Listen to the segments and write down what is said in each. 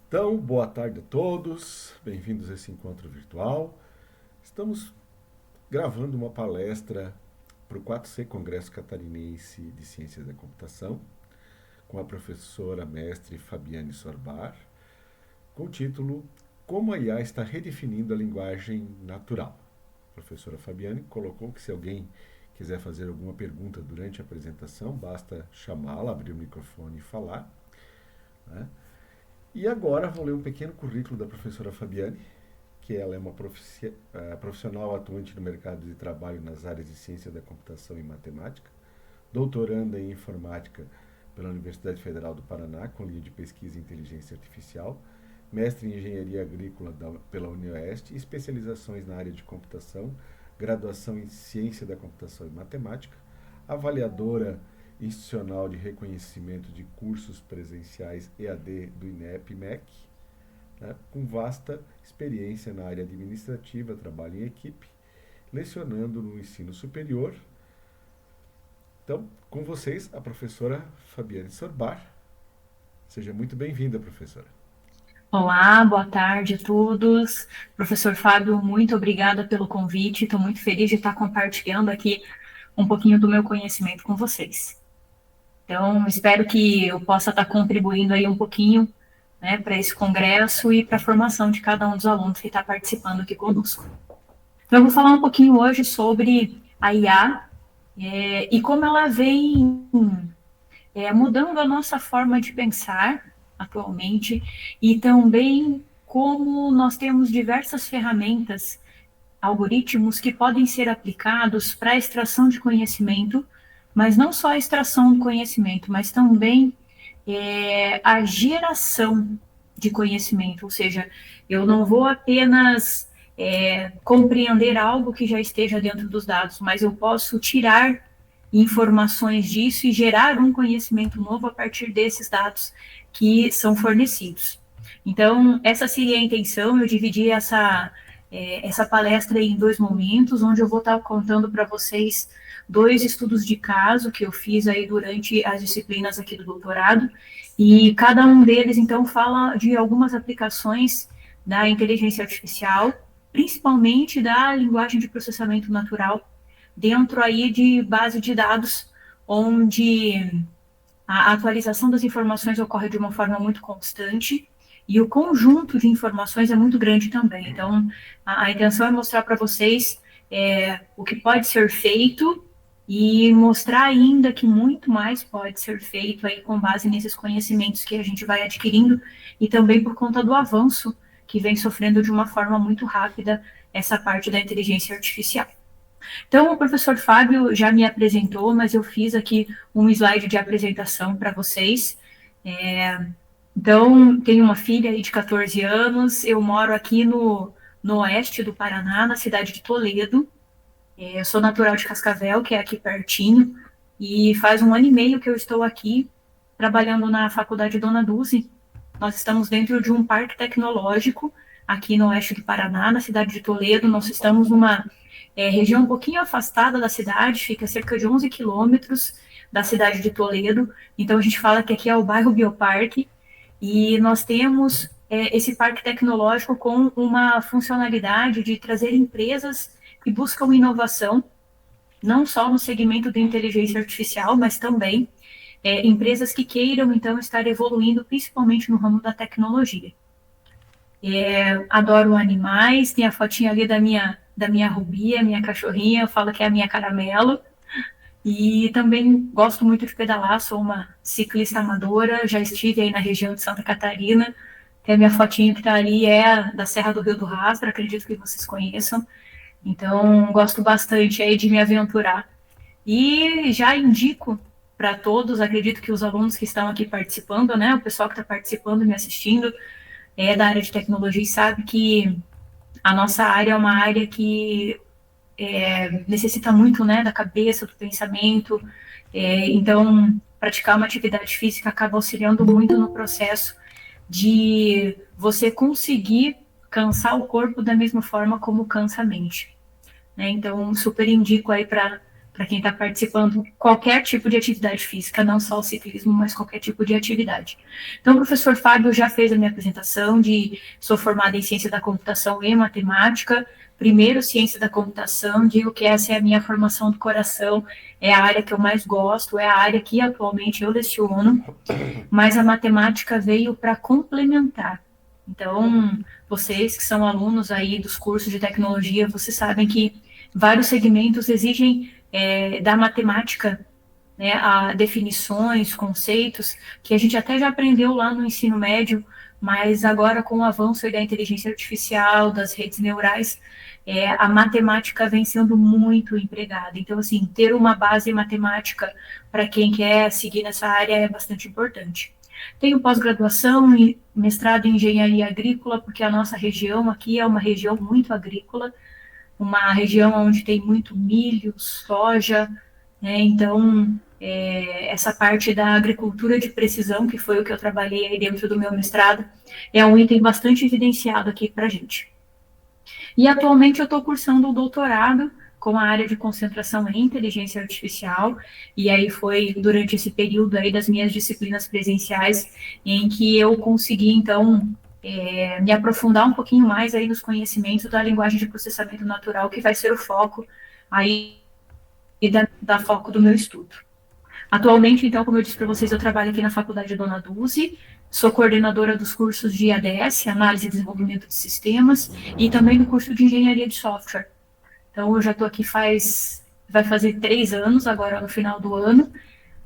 Então, boa tarde a todos, bem-vindos a esse encontro virtual. Estamos gravando uma palestra para o 4C Congresso Catarinense de Ciências da Computação, com a professora mestre Fabiane Sorbar, com o título Como a IA está redefinindo a linguagem natural. A professora Fabiane colocou que se alguém quiser fazer alguma pergunta durante a apresentação, basta chamá-la, abrir o microfone e falar, né? E agora vou ler um pequeno currículo da professora Fabiane, que ela é uma profissional atuante no mercado de trabalho nas áreas de ciência da computação e matemática, doutoranda em informática pela Universidade Federal do Paraná, com linha de pesquisa em inteligência artificial, mestre em engenharia agrícola pela UniOeste, especializações na área de computação, graduação em ciência da computação e matemática, avaliadora institucional de reconhecimento de cursos presenciais EAD do INEP-MEC, né, com vasta experiência na área administrativa, trabalho em equipe, lecionando no ensino superior. Então, com vocês, a professora Fabiane Sorbar. Seja muito bem-vinda, professora. Olá, boa tarde a todos. Professor Fábio, muito obrigada pelo convite. Estou muito feliz de estar compartilhando aqui um pouquinho do meu conhecimento com vocês. Então, espero que eu possa estar contribuindo aí um pouquinho, né, para esse congresso e para a formação de cada um dos alunos que está participando aqui conosco. Então, eu vou falar um pouquinho hoje sobre a IA e como ela vem mudando a nossa forma de pensar atualmente e também como nós temos diversas ferramentas, algoritmos que podem ser aplicados para a extração de conhecimento, mas não só a extração do conhecimento, mas também a geração de conhecimento, ou seja, eu não vou apenas compreender algo que já esteja dentro dos dados, mas eu posso tirar informações disso e gerar um conhecimento novo a partir desses dados que são fornecidos. Então, essa seria a intenção. Eu dividi essa palestra em dois momentos, onde eu vou estar contando para vocês dois estudos de caso que eu fiz aí durante as disciplinas aqui do doutorado, e cada um deles, então, fala de algumas aplicações da inteligência artificial, principalmente da linguagem de processamento natural, dentro aí de base de dados, onde a atualização das informações ocorre de uma forma muito constante e o conjunto de informações é muito grande também. Então, a intenção é mostrar para vocês o que pode ser feito e mostrar ainda que muito mais pode ser feito aí com base nesses conhecimentos que a gente vai adquirindo e também por conta do avanço que vem sofrendo de uma forma muito rápida essa parte da inteligência artificial. Então, o professor Fábio já me apresentou, mas eu fiz aqui um slide de apresentação para vocês. Então, tenho uma filha aí de 14 anos, eu moro aqui no oeste do Paraná, na cidade de Toledo. Eu sou natural de Cascavel, que é aqui pertinho, e faz um ano e meio que eu estou aqui trabalhando na Faculdade Dona Dulce. Nós estamos dentro de um parque tecnológico aqui no oeste do Paraná, na cidade de Toledo. Nós estamos numa região um pouquinho afastada da cidade, fica a cerca de 11 quilômetros da cidade de Toledo. Então, a gente fala que aqui é o bairro Bioparque, e nós temos esse parque tecnológico com uma funcionalidade de trazer empresas que buscam inovação, não só no segmento de inteligência artificial, mas também empresas que queiram, então, estar evoluindo, principalmente no ramo da tecnologia. Adoro animais, tem a fotinha ali da minha Rubi, a minha cachorrinha, eu falo que é a minha caramelo. E também gosto muito de pedalar, sou uma ciclista amadora, já estive aí na região de Santa Catarina. Tem a minha fotinha que está ali, é da Serra do Rio do Rastro, acredito que vocês conheçam. Então, gosto bastante aí de me aventurar. E já indico para todos, acredito que os alunos que estão aqui participando, né, o pessoal que está participando e me assistindo, é da área de tecnologia e sabe que a nossa área é uma área que necessita muito, né, da cabeça, do pensamento. Então, praticar uma atividade física acaba auxiliando muito no processo de você conseguir cansar o corpo da mesma forma como cansa a mente, né? Então, super indico aí para para quem está participando, qualquer tipo de atividade física, não só o ciclismo, mas qualquer tipo de atividade. Então, o professor Fábio já fez a minha apresentação sou formada em ciência da computação e matemática, primeiro ciência da computação, digo que essa é a minha formação do coração, é a área que eu mais gosto, é a área que atualmente eu leciono, mas a matemática veio para complementar. Então, vocês que são alunos aí dos cursos de tecnologia, vocês sabem que vários segmentos exigem da matemática, né, a definições, conceitos, que a gente até já aprendeu lá no ensino médio, mas agora com o avanço da inteligência artificial, das redes neurais, a matemática vem sendo muito empregada. Então, assim, ter uma base matemática para quem quer seguir nessa área é bastante importante. Tenho pós-graduação e mestrado em engenharia agrícola, porque a nossa região aqui é uma região muito agrícola, uma região onde tem muito milho, soja, né? Então, essa parte da agricultura de precisão, que foi o que eu trabalhei aí dentro do meu mestrado, é um item bastante evidenciado aqui para a gente. E atualmente eu estou cursando o doutorado com a área de concentração em inteligência artificial, e aí foi durante esse período aí das minhas disciplinas presenciais em que eu consegui, então, me aprofundar um pouquinho mais aí nos conhecimentos da linguagem de processamento natural, que vai ser o foco aí da foco do meu estudo. Atualmente, então, como eu disse para vocês, eu trabalho aqui na Faculdade Dona Dulce, sou coordenadora dos cursos de ADS, Análise e Desenvolvimento de Sistemas, e também do curso de Engenharia de Software. Então, eu já estou aqui vai fazer 3 anos, agora no final do ano,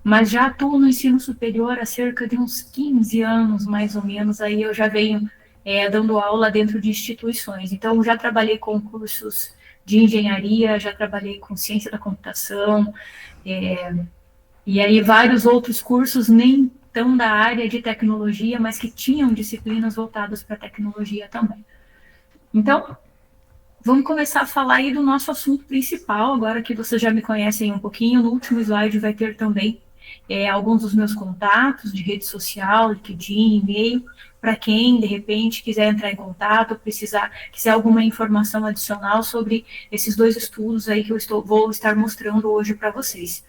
mas já atuo no ensino superior há cerca de uns 15 anos, mais ou menos, aí eu já venho dando aula dentro de instituições. Então, já trabalhei com cursos de engenharia, já trabalhei com ciência da computação, e aí vários outros cursos nem tão da área de tecnologia, mas que tinham disciplinas voltadas para tecnologia também. Então, vamos começar a falar aí do nosso assunto principal, agora que vocês já me conhecem um pouquinho. No último slide vai ter também alguns dos meus contatos de rede social, LinkedIn, e-mail, para quem, de repente, quiser entrar em contato, quiser alguma informação adicional sobre esses 2 estudos aí que eu vou estar mostrando hoje para vocês.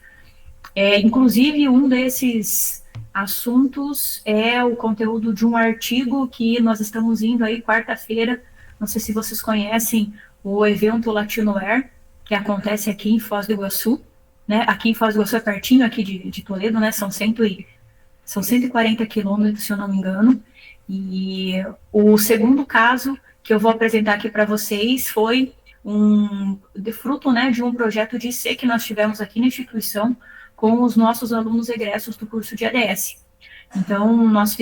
Inclusive, um desses assuntos é o conteúdo de um artigo que nós estamos indo aí quarta-feira. Não sei se vocês conhecem o evento Latinoair, que acontece aqui em Foz do Iguaçu, né? Aqui em Foz do Iguaçu é pertinho aqui de Toledo, né? São 140 quilômetros, se eu não me engano. E o segundo caso que eu vou apresentar aqui para vocês foi fruto, né, de um projeto de IC que nós tivemos aqui na instituição com os nossos alunos egressos do curso de ADS. Então, nós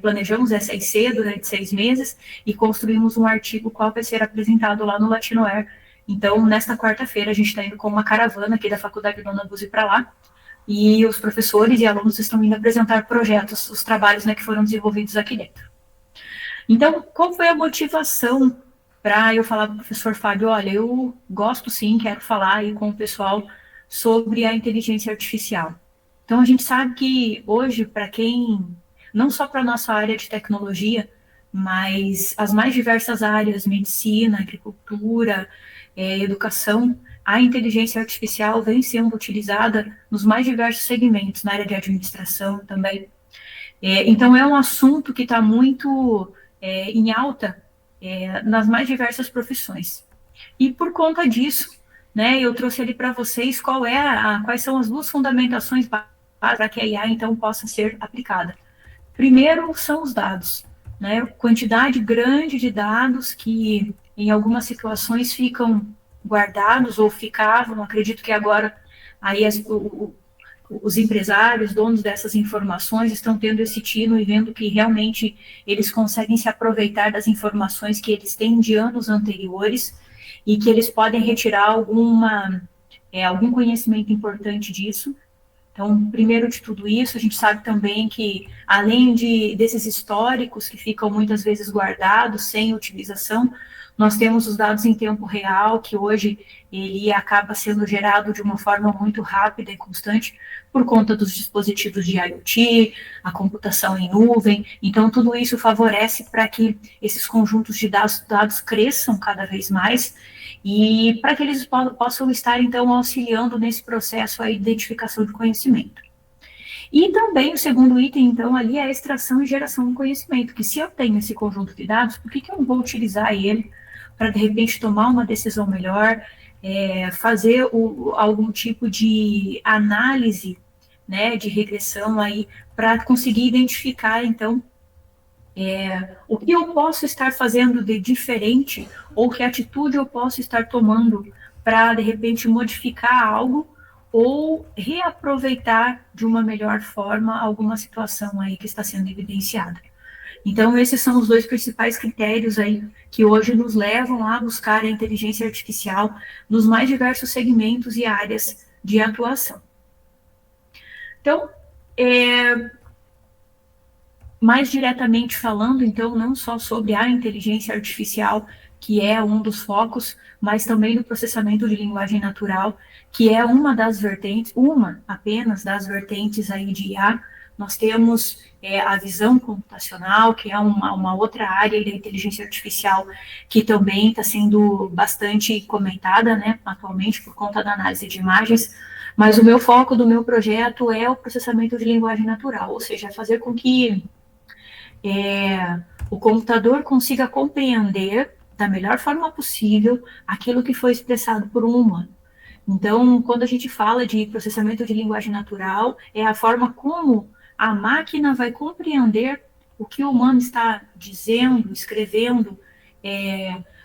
planejamos essa IC durante 6 meses e construímos um artigo qual vai ser apresentado lá no Latinoair. Então, nesta quarta-feira, a gente está indo com uma caravana aqui da Faculdade Dona Dulce para lá, e os professores e alunos estão indo apresentar projetos, os trabalhos, né, que foram desenvolvidos aqui dentro. Então, qual foi a motivação para eu falar para o professor Fábio? Olha, eu gosto sim, quero falar aí com o pessoal sobre a inteligência artificial. Então, a gente sabe que hoje, para quem, não só para a nossa área de tecnologia, mas as mais diversas áreas, medicina, agricultura, educação, a inteligência artificial vem sendo utilizada nos mais diversos segmentos, na área de administração também. Então, é um assunto que está muito em alta nas mais diversas profissões. E por conta disso, né, eu trouxe ali para vocês quais são as 2 fundamentações para que a IA, então, possa ser aplicada. Primeiro, são os dados, né, quantidade grande de dados que, em algumas situações, ficam guardados ou ficavam, acredito que agora aí os empresários, donos dessas informações, estão tendo esse tino e vendo que realmente eles conseguem se aproveitar das informações que eles têm de anos anteriores e que eles podem retirar algum conhecimento importante disso. Então, primeiro de tudo isso, a gente sabe também que, além desses históricos que ficam muitas vezes guardados, sem utilização, Nós temos os dados em tempo real, que hoje ele acaba sendo gerado de uma forma muito rápida e constante por conta dos dispositivos de IoT, a computação em nuvem. Então, tudo isso favorece para que esses conjuntos de dados cresçam cada vez mais e para que eles possam estar, então, auxiliando nesse processo a identificação de conhecimento. E também o segundo item, então, ali é a extração e geração do conhecimento, que se eu tenho esse conjunto de dados, por que eu não vou utilizar ele para, de repente, tomar uma decisão melhor, fazer algum tipo de análise, né, de regressão aí, para conseguir identificar, então, o que eu posso estar fazendo de diferente ou que atitude eu posso estar tomando para, de repente, modificar algo ou reaproveitar de uma melhor forma alguma situação aí que está sendo evidenciada. Então, esses são os dois principais critérios aí que hoje nos levam a buscar a inteligência artificial nos mais diversos segmentos e áreas de atuação. Então, mais diretamente falando, então, não só sobre a inteligência artificial, que é um dos focos, mas também do processamento de linguagem natural, que é uma das vertentes, uma apenas das vertentes aí de IA. Nós temos a visão computacional, que é uma outra área da inteligência artificial que também está sendo bastante comentada, né, atualmente por conta da análise de imagens, mas o meu foco do meu projeto é o processamento de linguagem natural, ou seja, fazer com que o computador consiga compreender da melhor forma possível aquilo que foi expressado por um humano. Então, quando a gente fala de processamento de linguagem natural, é a forma como a máquina vai compreender o que o humano está dizendo, escrevendo,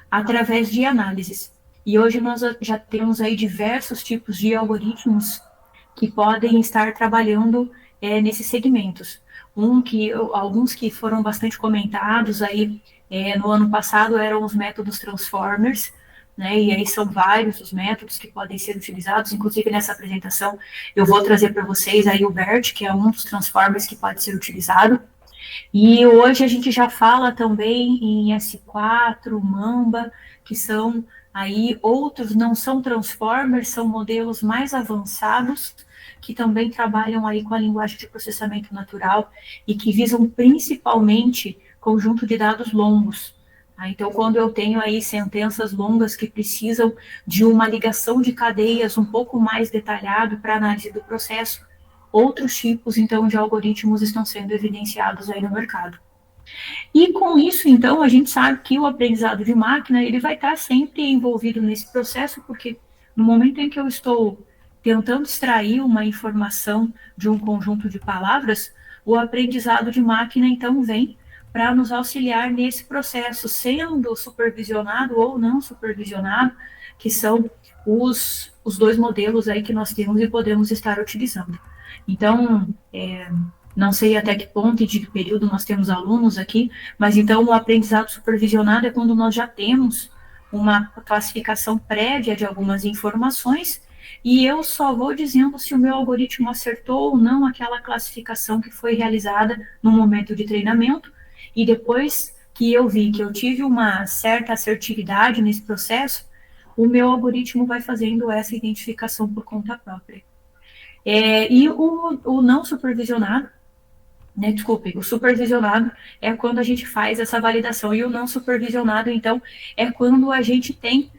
através de análises. E hoje nós já temos aí diversos tipos de algoritmos que podem estar trabalhando nesses segmentos. Alguns que foram bastante comentados aí no ano passado eram os métodos Transformers, né, e aí são vários os métodos que podem ser utilizados, inclusive nessa apresentação eu vou trazer para vocês aí o BERT, que é um dos Transformers que pode ser utilizado, e hoje a gente já fala também em S4, Mamba, que são aí outros, não são Transformers, são modelos mais avançados, que também trabalham aí com a linguagem de processamento natural e que visam principalmente conjunto de dados longos. Então, quando eu tenho aí sentenças longas que precisam de uma ligação de cadeias um pouco mais detalhado para análise do processo, outros tipos, então, de algoritmos estão sendo evidenciados aí no mercado. E com isso, então, a gente sabe que o aprendizado de máquina, ele vai estar sempre envolvido nesse processo, porque no momento em que eu estou tentando extrair uma informação de um conjunto de palavras, o aprendizado de máquina, então, vem para nos auxiliar nesse processo, sendo supervisionado ou não supervisionado, que são os dois modelos aí que nós temos e podemos estar utilizando. Então, não sei até que ponto e de que período nós temos alunos aqui, mas então o aprendizado supervisionado é quando nós já temos uma classificação prévia de algumas informações e eu só vou dizendo se o meu algoritmo acertou ou não aquela classificação que foi realizada no momento de treinamento, e depois que eu vi que eu tive uma certa assertividade nesse processo, o meu algoritmo vai fazendo essa identificação por conta própria. E o não supervisionado, né, desculpe, o supervisionado é quando a gente faz essa validação, e o não supervisionado, então, é quando a gente tem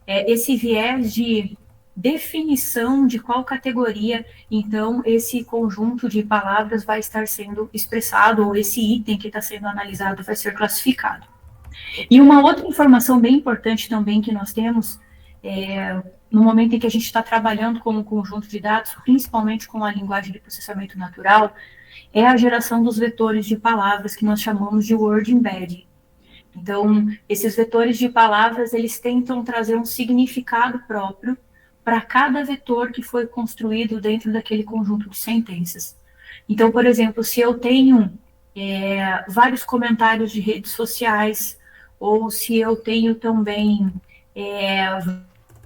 esse viés de definição de qual categoria, então, esse conjunto de palavras vai estar sendo expressado, ou esse item que está sendo analisado vai ser classificado. E uma outra informação bem importante também que nós temos, no momento em que a gente está trabalhando com um conjunto de dados, principalmente com a linguagem de processamento natural, é a geração dos vetores de palavras, que nós chamamos de word embedding. Então, esses vetores de palavras, eles tentam trazer um significado próprio para cada vetor que foi construído dentro daquele conjunto de sentenças. Então, por exemplo, se eu tenho vários comentários de redes sociais, ou se eu tenho também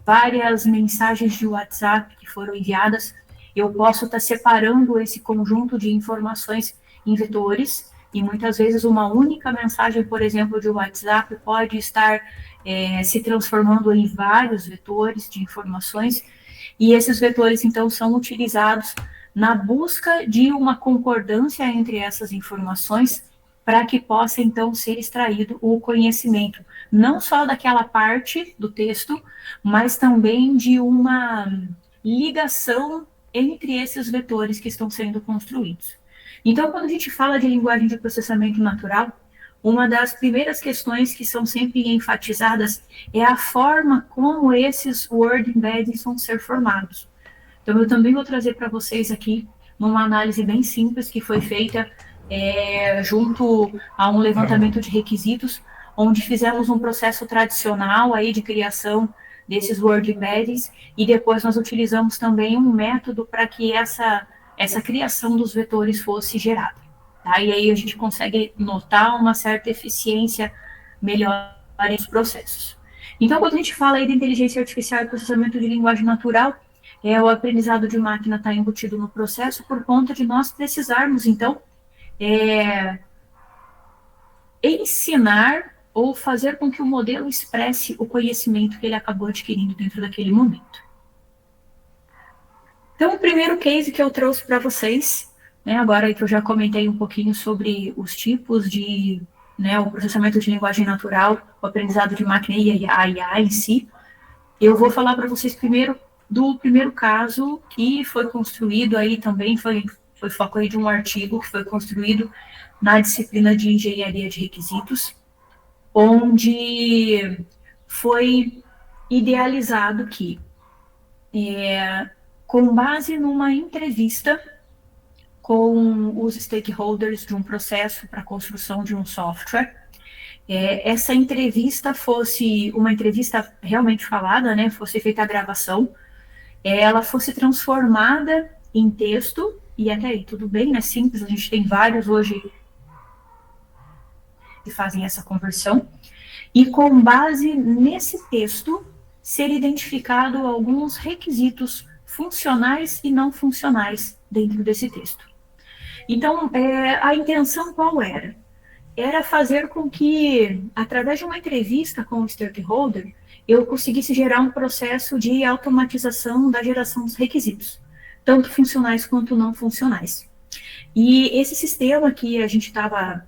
várias mensagens de WhatsApp que foram enviadas, eu posso estar separando esse conjunto de informações em vetores, e muitas vezes uma única mensagem, por exemplo, de WhatsApp pode estar se transformando em vários vetores de informações, e esses vetores, então, são utilizados na busca de uma concordância entre essas informações para que possa, então, ser extraído o conhecimento, não só daquela parte do texto, mas também de uma ligação entre esses vetores que estão sendo construídos. Então, quando a gente fala de linguagem de processamento natural, uma das primeiras questões que são sempre enfatizadas é a forma como esses word embeddings vão ser formados. Então, eu também vou trazer para vocês aqui uma análise bem simples que foi feita junto a um levantamento de requisitos, onde fizemos um processo tradicional aí de criação desses word embeddings, e depois nós utilizamos também um método para que essa criação dos vetores fosse gerada. Tá? E aí a gente consegue notar uma certa eficiência melhor nos processos. Então, quando a gente fala aí de inteligência artificial e processamento de linguagem natural, o aprendizado de máquina está embutido no processo por conta de nós precisarmos, então, ensinar ou fazer com que o modelo expresse o conhecimento que ele acabou adquirindo dentro daquele momento. Então, o primeiro case que eu trouxe para vocês, agora que eu já comentei um pouquinho sobre os tipos de, o processamento de linguagem natural, o aprendizado de máquina e a IA em si, eu vou falar para vocês primeiro do primeiro caso que foi construído aí também, foi foco aí de um artigo que foi construído na disciplina de engenharia de requisitos, onde foi idealizado que, com base numa entrevista com os stakeholders de um processo para a construção de um software, essa entrevista fosse uma entrevista realmente falada, fosse feita a gravação, ela fosse transformada em texto, e até aí tudo bem, simples, a gente tem vários hoje que fazem essa conversão, e com base nesse texto ser identificado alguns requisitos funcionais e não funcionais dentro desse texto. Então, a intenção qual era? Era fazer com que, através de uma entrevista com o stakeholder, eu conseguisse gerar um processo de automatização da geração dos requisitos, tanto funcionais quanto não funcionais. E esse sistema que a gente estava,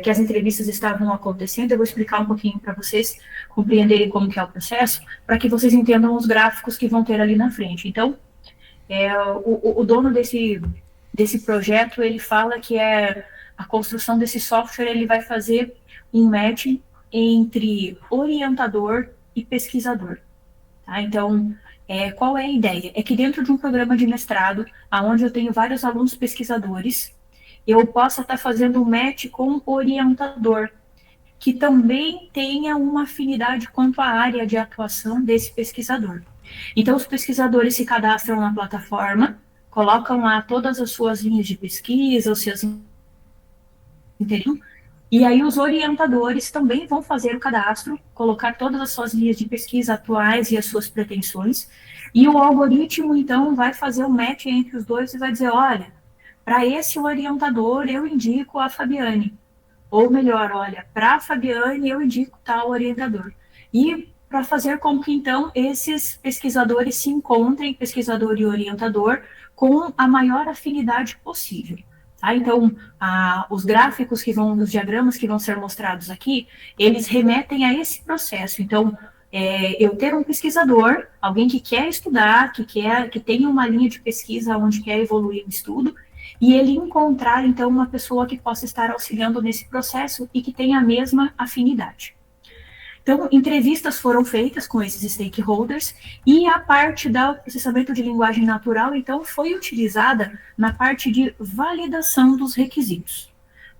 que as entrevistas estavam acontecendo, eu vou explicar um pouquinho para vocês compreenderem como que é o processo, para que vocês entendam os gráficos que vão ter ali na frente. Então, o dono desse projeto, ele fala que a construção desse software, ele vai fazer um match entre orientador e pesquisador. Tá? Então, qual é a ideia? É que dentro de um programa de mestrado, onde eu tenho vários alunos pesquisadores, eu possa estar fazendo um match com o orientador, que também tenha uma afinidade quanto à área de atuação desse pesquisador. Então, os pesquisadores se cadastram na plataforma, colocam lá todas as suas linhas de pesquisa, os seus e aí os orientadores também vão fazer o cadastro, colocar todas as suas linhas de pesquisa atuais e as suas pretensões, e o algoritmo, então, vai fazer o match entre os dois e vai dizer, olha, para esse orientador eu indico a Fabiane, ou melhor, olha, para a Fabiane eu indico tal orientador. E para fazer com que, então, esses pesquisadores se encontrem, pesquisador e orientador, com a maior afinidade possível. Tá? Então, os gráficos os diagramas que vão ser mostrados aqui, eles remetem a esse processo. Então, eu ter um pesquisador, alguém que quer estudar, que tem uma linha de pesquisa onde quer evoluir o estudo, e ele encontrar, então, uma pessoa que possa estar auxiliando nesse processo e que tenha a mesma afinidade. Então, entrevistas foram feitas com esses stakeholders e a parte do processamento de linguagem natural, então, foi utilizada na parte de validação dos requisitos.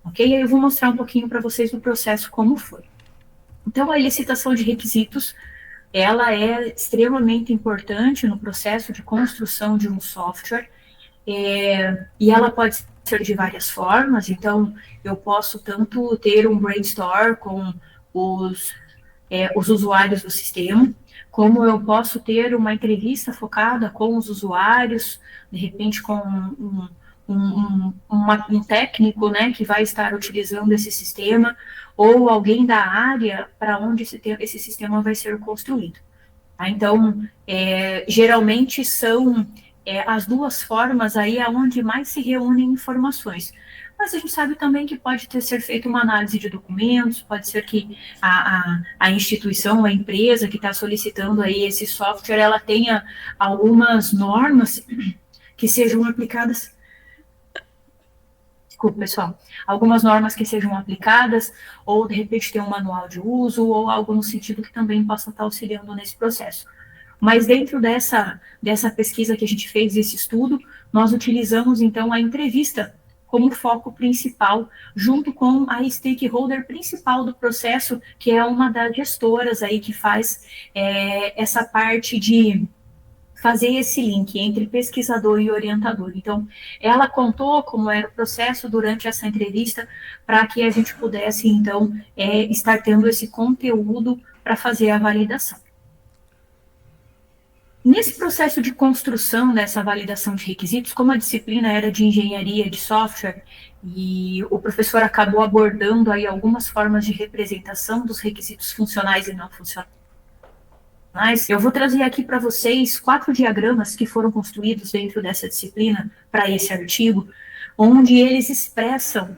Ok? Aí eu vou mostrar um pouquinho para vocês do processo como foi. Então, a elicitação de requisitos, ela é extremamente importante no processo de construção de um software, e ela pode ser de várias formas. Então, eu posso tanto ter um brainstorm com os usuários do sistema, como eu posso ter uma entrevista focada com os usuários, de repente com um técnico, né, que vai estar utilizando esse sistema, ou alguém da área para onde esse sistema vai ser construído. Tá? Então, geralmente são as duas formas aí aonde mais se reúnem informações. Mas a gente sabe também que pode ser feita uma análise de documentos, pode ser que a instituição, a empresa que está solicitando aí esse software, ela tenha algumas normas que sejam aplicadas. Desculpa, pessoal. Algumas normas que sejam aplicadas, ou de repente ter um manual de uso, ou algo no sentido que também possa estar auxiliando nesse processo. Mas dentro dessa pesquisa que a gente fez, esse estudo, nós utilizamos, então, a entrevista como foco principal, junto com a stakeholder principal do processo, que é uma das gestoras aí que faz essa parte de fazer esse link entre pesquisador e orientador. Então, ela contou como era o processo durante essa entrevista, para que a gente pudesse, então, estar tendo esse conteúdo para fazer a validação. Nesse processo de construção dessa validação de requisitos, como a disciplina era de engenharia de software, e o professor acabou abordando aí algumas formas de representação dos requisitos funcionais e não funcionais, eu vou trazer aqui para vocês 4 diagramas que foram construídos dentro dessa disciplina para esse artigo, onde eles expressam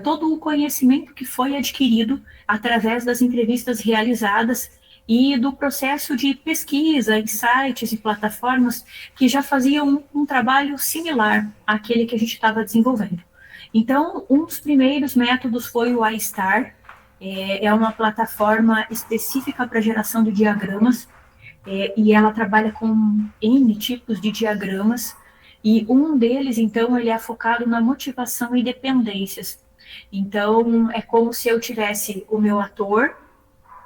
todo o conhecimento que foi adquirido através das entrevistas realizadas e do processo de pesquisa em sites e plataformas que já faziam um trabalho similar àquele que a gente estava desenvolvendo. Então, um dos primeiros métodos foi o iStar, é uma plataforma específica para geração de diagramas, e ela trabalha com N tipos de diagramas, e um deles, então, ele é focado na motivação e dependências. Então, é como se eu tivesse o meu ator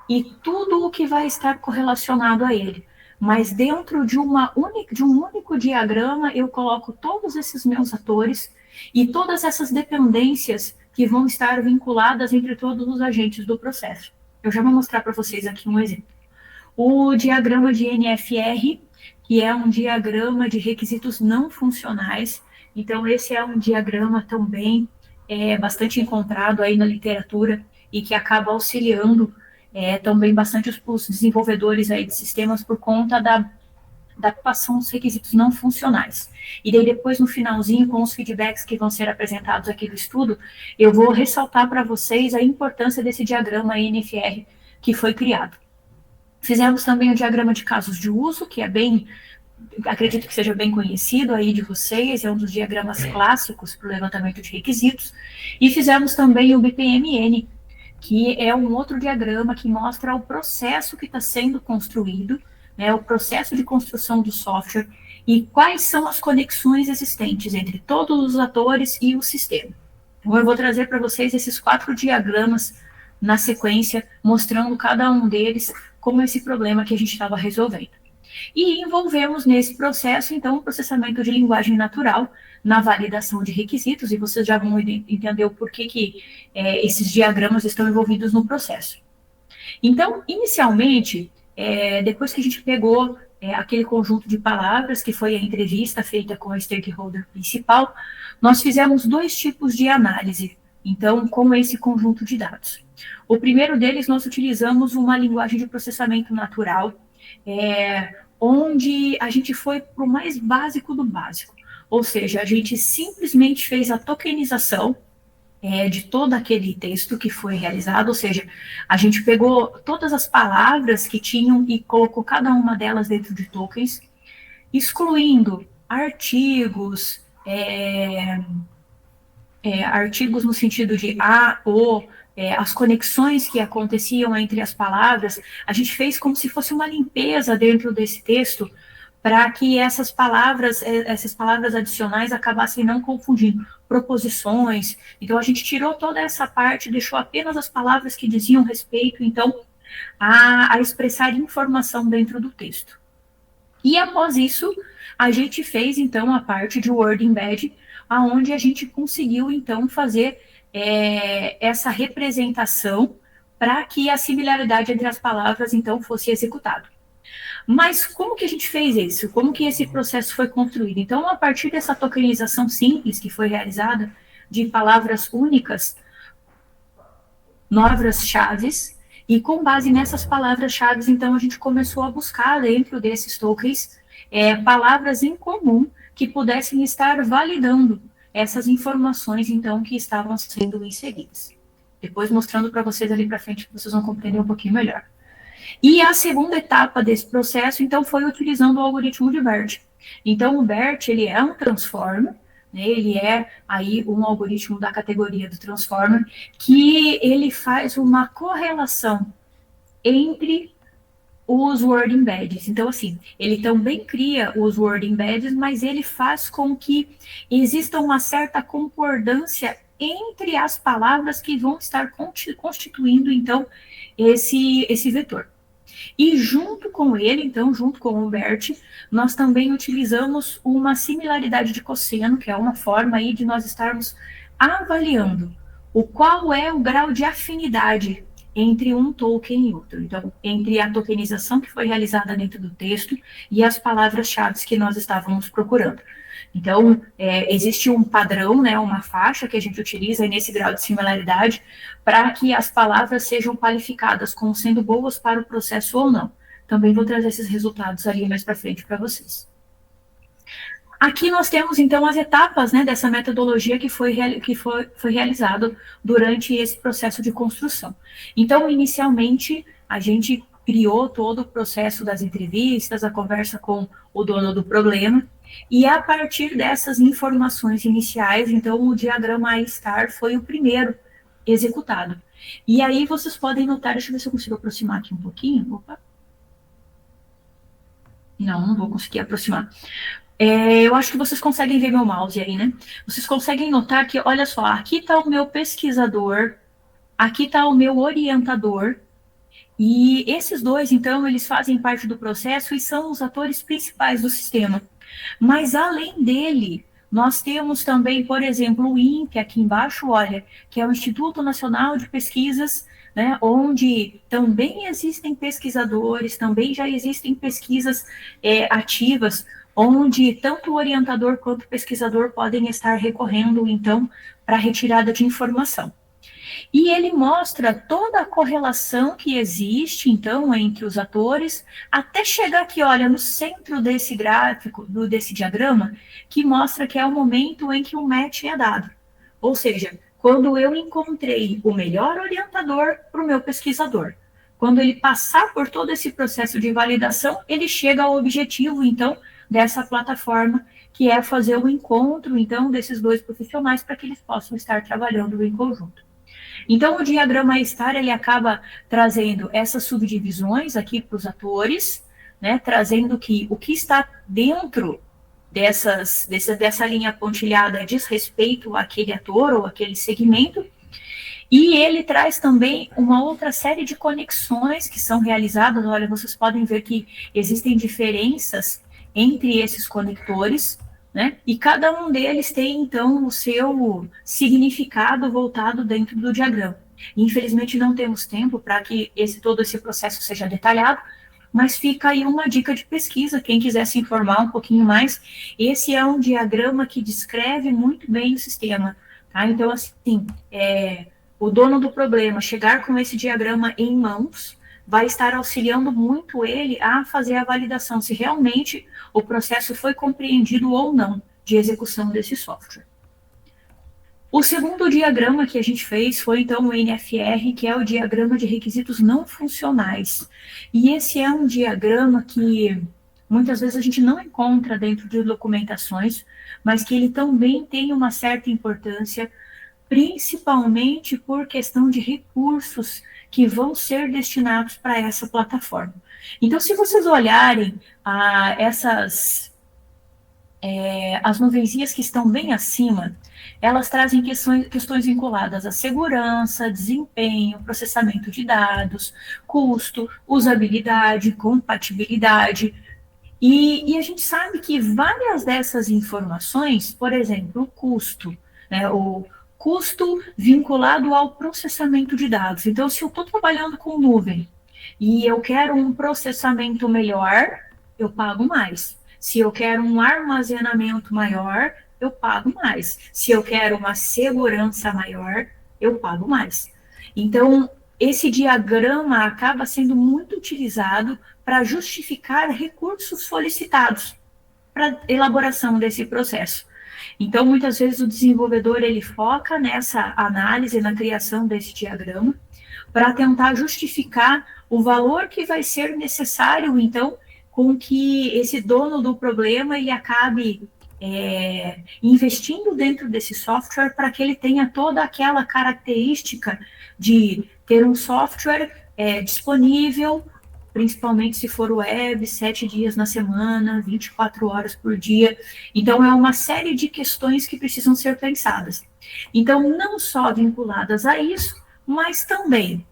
e tudo o que vai estar correlacionado a ele. Mas dentro de um único diagrama, eu coloco todos esses meus atores e todas essas dependências que vão estar vinculadas entre todos os agentes do processo. Eu já vou mostrar para vocês aqui um exemplo. O diagrama de NFR, que é um diagrama de requisitos não funcionais. Então, esse é um diagrama também bastante encontrado aí na literatura e que acaba auxiliando também bastante os desenvolvedores aí de sistemas por conta da ocupação dos requisitos não funcionais. E daí depois, no finalzinho, com os feedbacks que vão ser apresentados aqui do estudo, eu vou ressaltar para vocês a importância desse diagrama NFR que foi criado. Fizemos também o diagrama de casos de uso, que é acredito que seja bem conhecido aí de vocês, é um dos diagramas clássicos para o levantamento de requisitos. E fizemos também o BPMN, que é um outro diagrama que mostra o processo que está sendo construído, né, o processo de construção do software e quais são as conexões existentes entre todos os atores e o sistema. Então, eu vou trazer para vocês esses 4 diagramas na sequência, mostrando cada um deles como esse problema que a gente estava resolvendo. E envolvemos nesse processo, então, o processamento de linguagem natural na validação de requisitos, e vocês já vão entender o porquê que esses diagramas estão envolvidos no processo. Então, inicialmente, depois que a gente pegou aquele conjunto de palavras, que foi a entrevista feita com a stakeholder principal, nós fizemos 2 tipos de análise, então, com esse conjunto de dados. O primeiro deles, nós utilizamos uma linguagem de processamento natural, onde a gente foi para o mais básico do básico, ou seja, a gente simplesmente fez a tokenização de todo aquele texto que foi realizado, ou seja, a gente pegou todas as palavras que tinham e colocou cada uma delas dentro de tokens, excluindo artigos, artigos no sentido de as conexões que aconteciam entre as palavras. A gente fez como se fosse uma limpeza dentro desse texto, para que essas palavras adicionais acabassem não confundindo proposições. Então, a gente tirou toda essa parte, deixou apenas as palavras que diziam respeito, então, a expressar informação dentro do texto. E, após isso, a gente fez, então, a parte de word embed, aonde a gente conseguiu, então, fazer essa representação para que a similaridade entre as palavras, então, fosse executada. Mas como que a gente fez isso? Como que esse processo foi construído? Então, a partir dessa tokenização simples que foi realizada, de palavras únicas, palavras-chave, e com base nessas palavras-chave, então, a gente começou a buscar dentro desses tokens palavras em comum que pudessem estar validando essas informações, então, que estavam sendo inseridas. Depois, mostrando para vocês ali para frente, que vocês vão compreender um pouquinho melhor. E a segunda etapa desse processo, então, foi utilizando o algoritmo de BERT. Então, o BERT, ele é um transformer, né, ele é aí um algoritmo da categoria do transformer, que ele faz uma correlação entre os word embeds. Então, assim, ele também cria os word embeds, mas ele faz com que exista uma certa concordância entre as palavras que vão estar constituindo, então, esse vetor. E junto com ele, então, junto com o BERT, nós também utilizamos uma similaridade de cosseno, que é uma forma aí de nós estarmos avaliando qual é o grau de afinidade entre um token e outro. Então, entre a tokenização que foi realizada dentro do texto e as palavras-chave que nós estávamos procurando. Então, existe um padrão, né, uma faixa que a gente utiliza nesse grau de similaridade para que as palavras sejam qualificadas como sendo boas para o processo ou não. Também vou trazer esses resultados ali mais para frente para vocês. Aqui nós temos, então, as etapas, né, dessa metodologia que foi realizado durante esse processo de construção. Então, inicialmente, a gente criou todo o processo das entrevistas, a conversa com o dono do problema, e a partir dessas informações iniciais, então, o diagrama A-star foi o primeiro executado. E aí vocês podem notar, deixa eu ver se eu consigo aproximar aqui um pouquinho. Opa. Não vou conseguir aproximar. Eu acho que vocês conseguem ver meu mouse aí, né? Vocês conseguem notar que, olha só, aqui está o meu pesquisador, aqui está o meu orientador, e esses dois, então, eles fazem parte do processo e são os atores principais do sistema. Mas, além dele, nós temos também, por exemplo, o INPE, aqui embaixo, olha, que é o Instituto Nacional de Pesquisas, né, onde também existem pesquisadores, também já existem pesquisas ativas, onde tanto o orientador quanto o pesquisador podem estar recorrendo, então, para a retirada de informação. E ele mostra toda a correlação que existe, então, entre os atores, até chegar aqui, olha, no centro desse gráfico, desse diagrama, que mostra que é o momento em que o match é dado. Ou seja, quando eu encontrei o melhor orientador para o meu pesquisador. Quando ele passar por todo esse processo de validação, ele chega ao objetivo, então, dessa plataforma, que é fazer o encontro, então, desses dois profissionais para que eles possam estar trabalhando em conjunto. Então, o diagrama A-star, ele acaba trazendo essas subdivisões aqui para os atores, né, trazendo que o que está dentro dessa linha pontilhada diz respeito àquele ator ou àquele segmento, e ele traz também uma outra série de conexões que são realizadas. Olha, vocês podem ver que existem diferenças entre esses conectores, né? E cada um deles tem, então, o seu significado voltado dentro do diagrama. Infelizmente, não temos tempo para que todo esse processo seja detalhado, mas fica aí uma dica de pesquisa, quem quiser se informar um pouquinho mais. Esse é um diagrama que descreve muito bem o sistema, tá? Então, assim, o dono do problema chegar com esse diagrama em mãos vai estar auxiliando muito ele a fazer a validação, se realmente o processo foi compreendido ou não de execução desse software. O segundo diagrama que a gente fez foi, então, o NFR, que é o diagrama de requisitos não funcionais. E esse é um diagrama que muitas vezes a gente não encontra dentro de documentações, mas que ele também tem uma certa importância, principalmente por questão de recursos que vão ser destinados para essa plataforma. Então, se vocês olharem as nuvenzinhas que estão bem acima, elas trazem questões vinculadas à segurança, desempenho, processamento de dados, custo, usabilidade, compatibilidade. E a gente sabe que várias dessas informações, por exemplo, o custo, né, o custo vinculado ao processamento de dados. Então, se eu estou trabalhando com nuvem e eu quero um processamento melhor, eu pago mais. Se eu quero um armazenamento maior, eu pago mais. Se eu quero uma segurança maior, eu pago mais. Então, esse diagrama acaba sendo muito utilizado para justificar recursos solicitados para elaboração desse processo. Então, muitas vezes o desenvolvedor ele foca nessa análise, na criação desse diagrama, para tentar justificar o valor que vai ser necessário, então, com que esse dono do problema ele acabe investindo dentro desse software para que ele tenha toda aquela característica de ter um software disponível, principalmente se for web, 7 dias na semana, 24 horas por dia. Então, é uma série de questões que precisam ser pensadas. Então, não só vinculadas a isso, mas também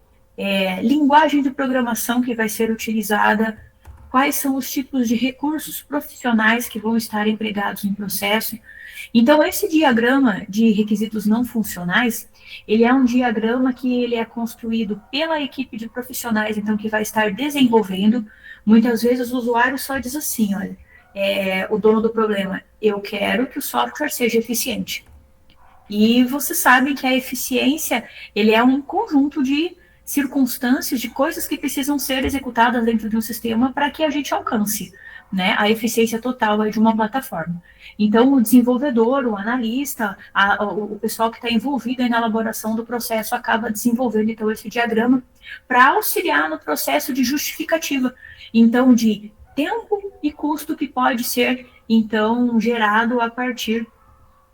linguagem de programação que vai ser utilizada, quais são os tipos de recursos profissionais que vão estar empregados no processo. Então, esse diagrama de requisitos não funcionais, ele é um diagrama que ele é construído pela equipe de profissionais, então, que vai estar desenvolvendo. Muitas vezes o usuário só diz assim, olha, o dono do problema, eu quero que o software seja eficiente. E você sabe que a eficiência, ele é um conjunto de circunstâncias, de coisas que precisam ser executadas dentro de um sistema para que a gente alcance, né, a eficiência total aí de uma plataforma. Então, o desenvolvedor, o analista, o pessoal que está envolvido aí na elaboração do processo acaba desenvolvendo, então, esse diagrama para auxiliar no processo de justificativa, então, de tempo e custo que pode ser, então, gerado a partir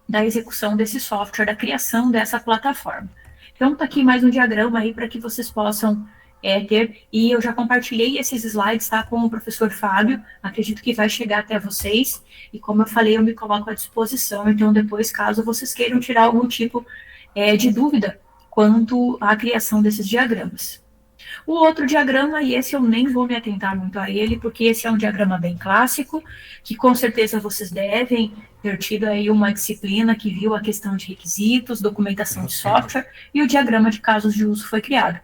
da execução desse software, da criação dessa plataforma. Então, está aqui mais um diagrama aí para que vocês possam ter, e eu já compartilhei esses slides, tá, com o professor Fábio, acredito que vai chegar até vocês, e como eu falei, eu me coloco à disposição, então depois, caso vocês queiram tirar algum tipo de dúvida quanto à criação desses diagramas. O outro diagrama, e esse eu nem vou me atentar muito a ele, porque esse é um diagrama bem clássico, que com certeza vocês devem ter tido aí uma disciplina que viu a questão de requisitos, documentação de software, e o diagrama de casos de uso foi criado.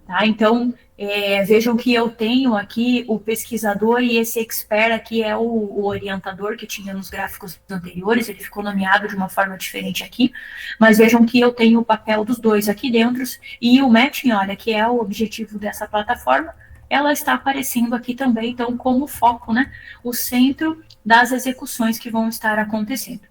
Tá? Então, vejam que eu tenho aqui o pesquisador e esse expert aqui é o orientador que tinha nos gráficos anteriores, ele ficou nomeado de uma forma diferente aqui, mas vejam que eu tenho o papel dos dois aqui dentro, e o matching, olha, que é o objetivo dessa plataforma, ela está aparecendo aqui também, então, como foco, né, o centro das execuções que vão estar acontecendo.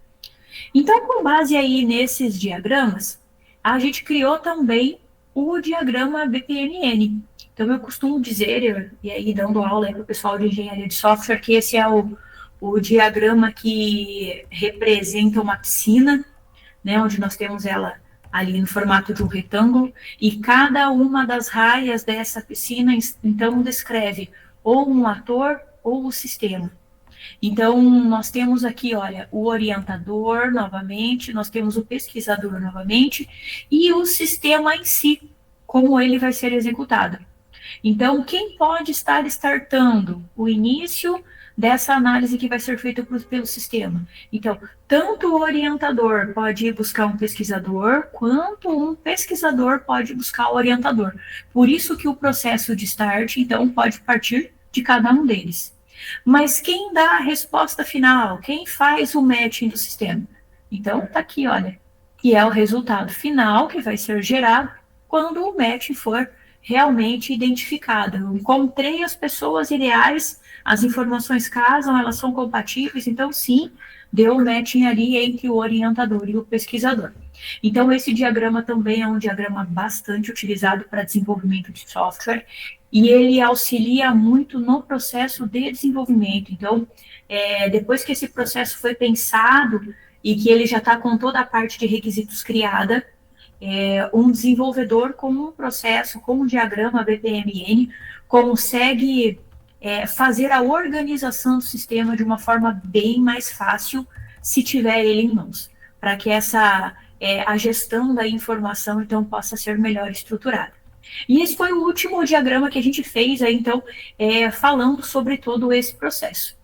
Então, com base aí nesses diagramas, a gente criou também o diagrama BPMN. Então, eu costumo dizer, e aí dando aula para o pessoal de engenharia de software, que esse é o diagrama que representa uma piscina, né, onde nós temos ela ali no formato de um retângulo, e cada uma das raias dessa piscina, então, descreve ou um ator ou o sistema. Então, nós temos aqui, olha, o orientador novamente, nós temos o pesquisador novamente, e o sistema em si, como ele vai ser executado. Então, quem pode estar startando o início dessa análise que vai ser feita pelo sistema? Então, tanto o orientador pode buscar um pesquisador, quanto um pesquisador pode buscar o orientador. Por isso que o processo de start, então, pode partir de cada um deles. Mas quem dá a resposta final? Quem faz o matching do sistema? Então, tá aqui, olha, que é o resultado final que vai ser gerado quando o match for realmente identificado. Eu encontrei as pessoas ideais, as informações casam, elas são compatíveis, então sim, deu o matching ali entre o orientador e o pesquisador. Então, esse diagrama também é um diagrama bastante utilizado para desenvolvimento de software, e ele auxilia muito no processo de desenvolvimento. Então, depois que esse processo foi pensado e que ele já está com toda a parte de requisitos criada, um desenvolvedor com um processo, com um diagrama BPMN, consegue fazer a organização do sistema de uma forma bem mais fácil, se tiver ele em mãos, para que a gestão da informação, então, possa ser melhor estruturada. E esse foi o último diagrama que a gente fez, então, falando sobre todo esse processo.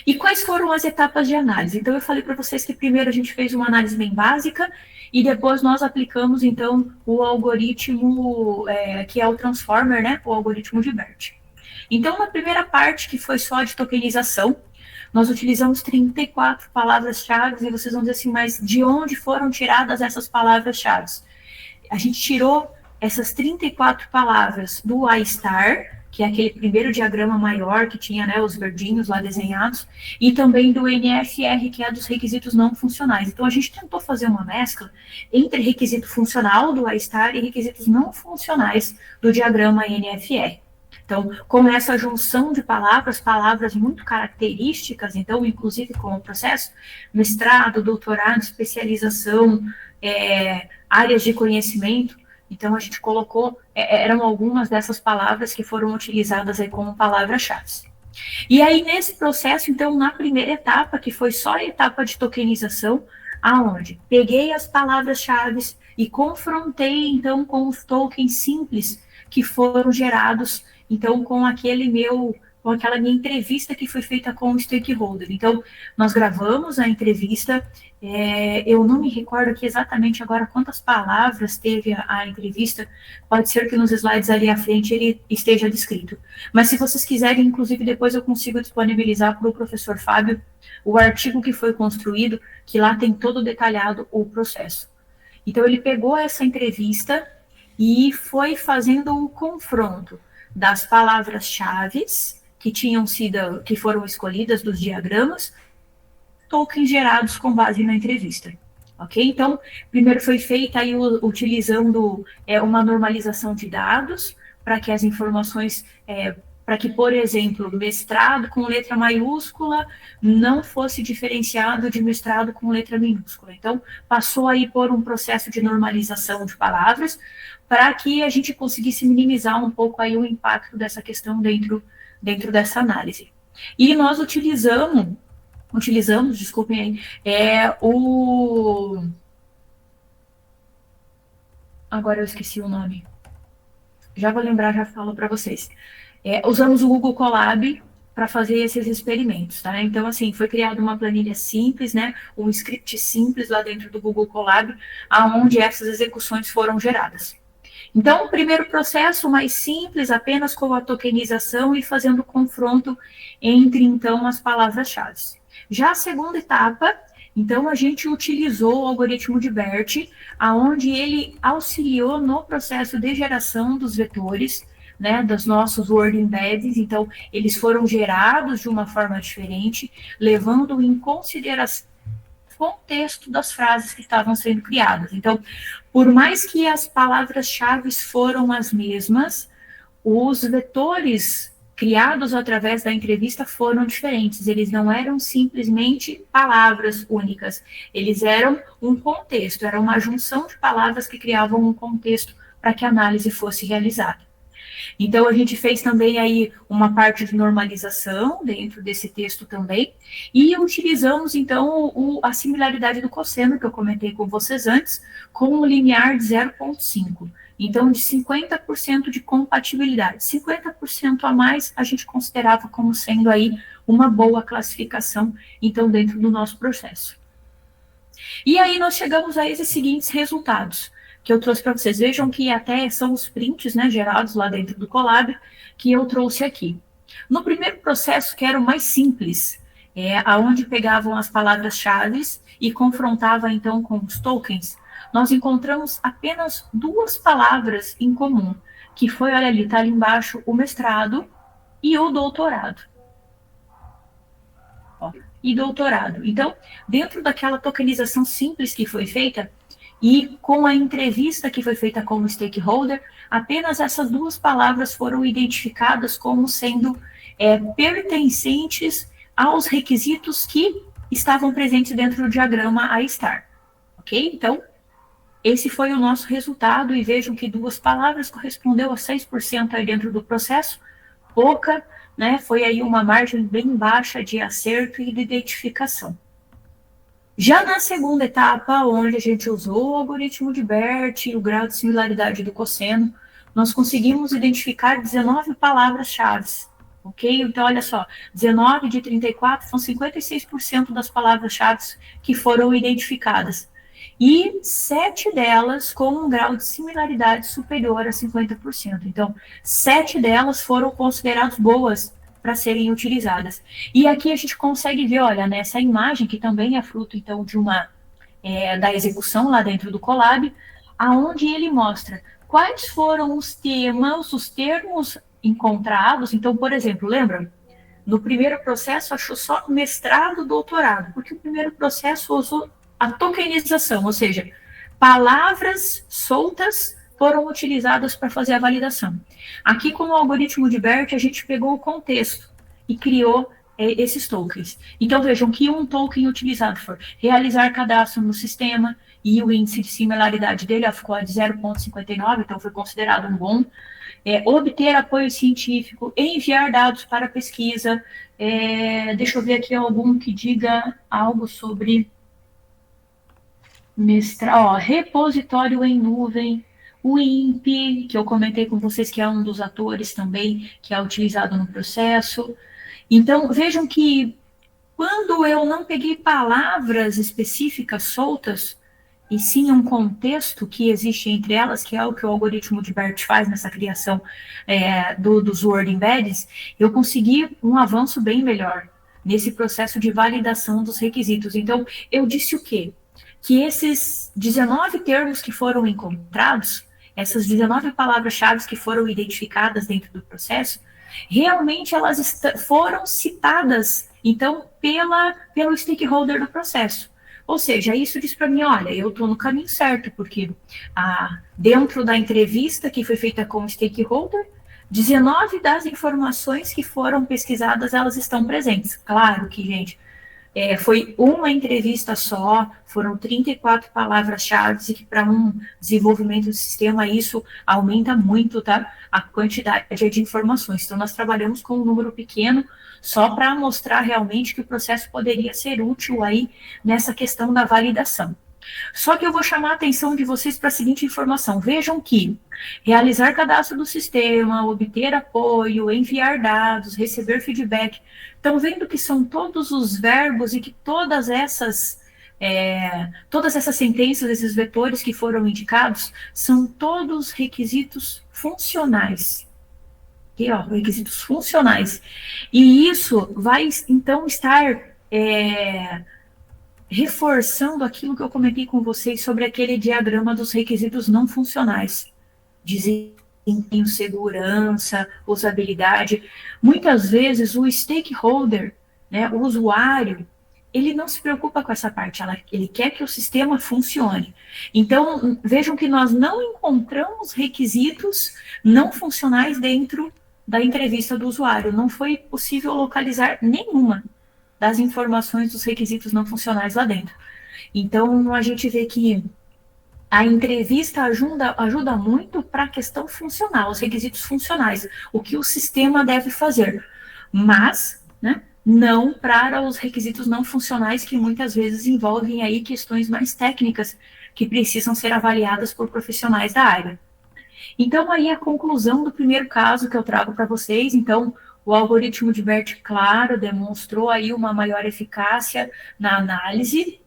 E quais foram as etapas de análise? Então, eu falei para vocês que primeiro a gente fez uma análise bem básica, e depois nós aplicamos, então, o algoritmo, que é o Transformer, né, o algoritmo de BERT. Então, na primeira parte, que foi só de tokenização, nós utilizamos 34 palavras-chave, e vocês vão dizer assim, mas de onde foram tiradas essas palavras-chave? A gente tirou essas 34 palavras do iStar, que é aquele primeiro diagrama maior que tinha, né, os verdinhos lá desenhados, e também do NFR, que é dos requisitos não funcionais. Então, a gente tentou fazer uma mescla entre requisito funcional do iStar e requisitos não funcionais do diagrama NFR. Então, com essa junção de palavras, palavras muito características, então, inclusive com o processo, mestrado, doutorado, especialização, áreas de conhecimento, então a gente colocou, eram algumas dessas palavras que foram utilizadas aí como palavras-chave. E aí, nesse processo, então, na primeira etapa, que foi só a etapa de tokenização, aonde peguei as palavras-chave e confrontei, então, com os tokens simples que foram gerados, então, com aquela minha entrevista que foi feita com o stakeholder. Então, nós gravamos a entrevista, eu não me recordo aqui exatamente agora quantas palavras teve a entrevista, pode ser que nos slides ali à frente ele esteja descrito. Mas se vocês quiserem, inclusive, depois eu consigo disponibilizar para o professor Fábio o artigo que foi construído, que lá tem todo detalhado o processo. Então, ele pegou essa entrevista e foi fazendo um confronto das palavras-chave que foram escolhidas dos diagramas, tokens gerados com base na entrevista. Ok? Então, primeiro foi feita aí utilizando uma normalização de dados para que as informações, para que, por exemplo, mestrado com letra maiúscula não fosse diferenciado de mestrado com letra minúscula. Então, passou aí por um processo de normalização de palavras para que a gente conseguisse minimizar um pouco aí o impacto dessa questão dentro dessa análise. E nós utilizamos, desculpem aí, agora eu esqueci o nome. Já vou lembrar, já falo para vocês. Usamos o Google Colab para fazer esses experimentos, tá? Então, assim, foi criada uma planilha simples, né? Um script simples lá dentro do Google Colab, aonde essas execuções foram geradas. Então, o primeiro processo mais simples, apenas com a tokenização e fazendo confronto entre, então, as palavras-chave. Já a segunda etapa, então, a gente utilizou o algoritmo de BERT, aonde ele auxiliou no processo de geração dos vetores, né, dos nossos word embeds. Então, eles foram gerados de uma forma diferente, levando em consideração contexto das frases que estavam sendo criadas. Então, por mais que as palavras-chave foram as mesmas, os vetores criados através da entrevista foram diferentes. Eles não eram simplesmente palavras únicas, eles eram um contexto, era uma junção de palavras que criavam um contexto para que a análise fosse realizada. Então, a gente fez também aí uma parte de normalização dentro desse texto também, e utilizamos, então, a similaridade do cosseno, que eu comentei com vocês antes, com o limiar de 0,5. Então, de 50% de compatibilidade. 50% a mais a gente considerava como sendo aí uma boa classificação, então, dentro do nosso processo. E aí nós chegamos a esses seguintes resultados que eu trouxe para vocês. Vejam que até são os prints, né, gerados lá dentro do Colab, que eu trouxe aqui. No primeiro processo, que era o mais simples, aonde pegavam as palavras-chave e confrontava, então, com os tokens, nós encontramos apenas duas palavras em comum, que foi, olha ali, está ali embaixo, o mestrado e o doutorado. Ó, e doutorado. Então, dentro daquela tokenização simples que foi feita, e com a entrevista que foi feita com o stakeholder, apenas essas duas palavras foram identificadas como sendo pertencentes aos requisitos que estavam presentes dentro do diagrama iStar. Ok? Então, esse foi o nosso resultado, e vejam que duas palavras correspondeu a 6% aí dentro do processo, pouca, né? Foi aí uma margem bem baixa de acerto e de identificação. Já na segunda etapa, onde a gente usou o algoritmo de BERT e o grau de similaridade do cosseno, nós conseguimos identificar 19 palavras-chave, ok? Então, olha só, 19 de 34 são 56% das palavras-chave que foram identificadas. e 7 delas com um grau de similaridade superior a 50%. Então, 7 delas foram consideradas boas para serem utilizadas. E aqui a gente consegue ver, olha, nessa imagem, que também é fruto, então, de uma da execução lá dentro do Colab, aonde ele mostra quais foram os temas, os termos encontrados. Então, por exemplo, lembra? No primeiro processo, achou só mestrado, doutorado, porque o primeiro processo usou a tokenização, ou seja, palavras soltas foram utilizadas para fazer a validação. Aqui, com o algoritmo de BERT, a gente pegou o contexto e criou esses tokens. Então, vejam que um token utilizado for realizar cadastro no sistema, e o índice de similaridade dele ficou de 0,59, então foi considerado um bom. Obter apoio científico, enviar dados para pesquisa. Deixa eu ver aqui algum que diga algo sobre repositório em nuvem, o INPE, que eu comentei com vocês que é um dos atores também, que é utilizado no processo. Então, vejam que quando eu não peguei palavras específicas soltas, e sim um contexto que existe entre elas, que é o que o algoritmo de BERT faz nessa criação dos Word Embeddings, eu consegui um avanço bem melhor nesse processo de validação dos requisitos. Então, eu disse o quê? Que esses 19 termos que foram encontrados, essas 19 palavras-chave que foram identificadas dentro do processo, realmente elas foram citadas, então, pelo stakeholder do processo. Ou seja, isso diz para mim, olha, eu estou no caminho certo, porque dentro da entrevista que foi feita com o stakeholder, 19 das informações que foram pesquisadas, elas estão presentes. Claro que, gente, foi uma entrevista só, foram 34 palavras-chave, e que para um desenvolvimento do sistema isso aumenta muito, tá? A quantidade de informações. Então, nós trabalhamos com um número pequeno, só para mostrar realmente que o processo poderia ser útil aí nessa questão da validação. Só que eu vou chamar a atenção de vocês para a seguinte informação. Vejam que realizar cadastro do sistema, obter apoio, enviar dados, receber feedback. Estão vendo que são todos os verbos e que todas essas sentenças, esses vetores que foram indicados, são todos requisitos funcionais. Aqui, ó, requisitos funcionais. E isso vai, então, estar reforçando aquilo que eu comentei com vocês sobre aquele diagrama dos requisitos não funcionais. Desempenho, segurança, usabilidade. Muitas vezes o stakeholder, né, o usuário, ele não se preocupa com essa parte, ele quer que o sistema funcione. Então, vejam que nós não encontramos requisitos não funcionais dentro da entrevista do usuário. Não foi possível localizar nenhuma das informações dos requisitos não funcionais lá dentro. Então, a gente vê que a entrevista ajuda muito para a questão funcional, os requisitos funcionais, o que o sistema deve fazer, mas, né, não para os requisitos não funcionais, que muitas vezes envolvem aí questões mais técnicas que precisam ser avaliadas por profissionais da área. Então, aí a conclusão do primeiro caso que eu trago para vocês. Então, o algoritmo de BERT, claro, demonstrou aí uma maior eficácia na análise,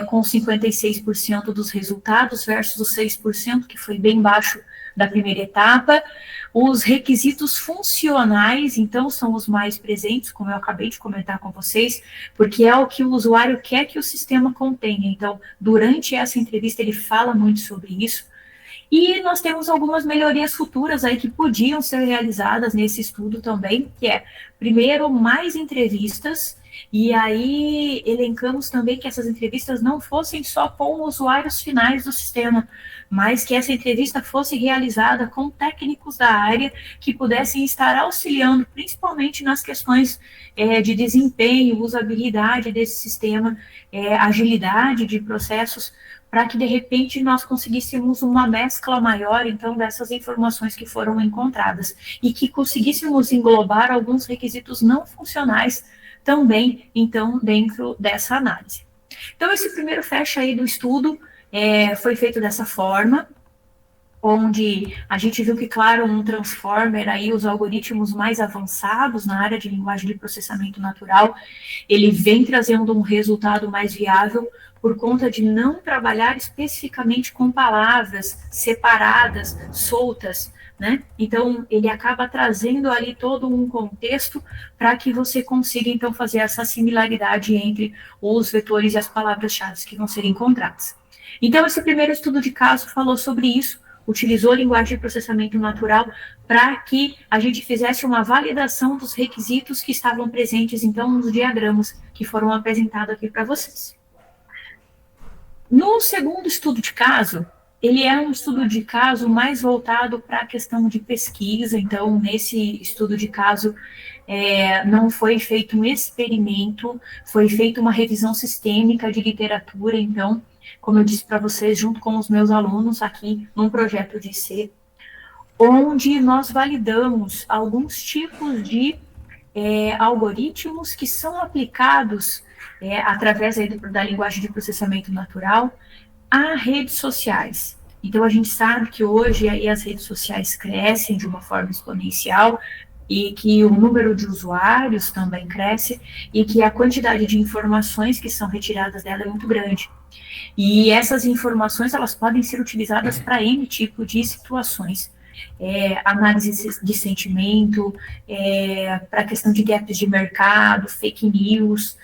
com 56% dos resultados versus os 6%, que foi bem baixo da primeira etapa. Os requisitos funcionais, então, são os mais presentes, como eu acabei de comentar com vocês, porque é o que o usuário quer que o sistema contenha. Então, durante essa entrevista, ele fala muito sobre isso. E nós temos algumas melhorias futuras aí que podiam ser realizadas nesse estudo também, que é, primeiro, mais entrevistas, e aí elencamos também que essas entrevistas não fossem só com usuários finais do sistema, mas que essa entrevista fosse realizada com técnicos da área que pudessem estar auxiliando, principalmente nas questões de desempenho, usabilidade desse sistema, agilidade de processos, para que, de repente, nós conseguíssemos uma mescla maior, então, dessas informações que foram encontradas, e que conseguíssemos englobar alguns requisitos não funcionais também, então, dentro dessa análise. Então, esse primeiro fecha aí do estudo foi feito dessa forma. onde a gente viu que, claro, um transformer, aí os algoritmos mais avançados na área de linguagem de processamento natural, ele vem trazendo um resultado mais viável por conta de não trabalhar especificamente com palavras separadas, soltas, né? Então, ele acaba trazendo ali todo um contexto para que você consiga, então, fazer essa similaridade entre os vetores e as palavras-chave que vão ser encontradas. Então, esse primeiro estudo de caso falou sobre isso, utilizou linguagem de processamento natural para que a gente fizesse uma validação dos requisitos que estavam presentes, então, nos diagramas que foram apresentados aqui para vocês. No segundo estudo de caso, ele é um estudo de caso mais voltado para a questão de pesquisa, então, nesse estudo de caso, não foi feito um experimento, foi feita uma revisão sistêmica de literatura, então, como eu disse para vocês, junto com os meus alunos aqui num projeto de IC, onde nós validamos alguns tipos de algoritmos que são aplicados através aí da linguagem de processamento natural a redes sociais. Então, a gente sabe que hoje aí as redes sociais crescem de uma forma exponencial e que o número de usuários também cresce e que a quantidade de informações que são retiradas dela é muito grande. E essas informações, elas podem ser utilizadas para N tipo de situações. Análise de sentimento, para a questão de gaps de mercado, fake news,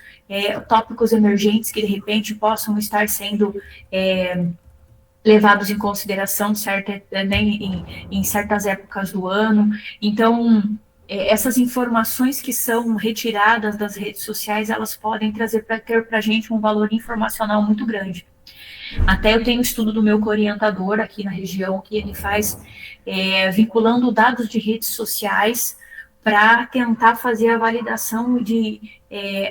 tópicos emergentes que, de repente, possam estar sendo levados em consideração em certas épocas do ano. Então, essas informações que são retiradas das redes sociais, elas podem ter para a gente um valor informacional muito grande. Até eu tenho um estudo do meu orientador aqui na região, que ele faz vinculando dados de redes sociais para tentar fazer a validação de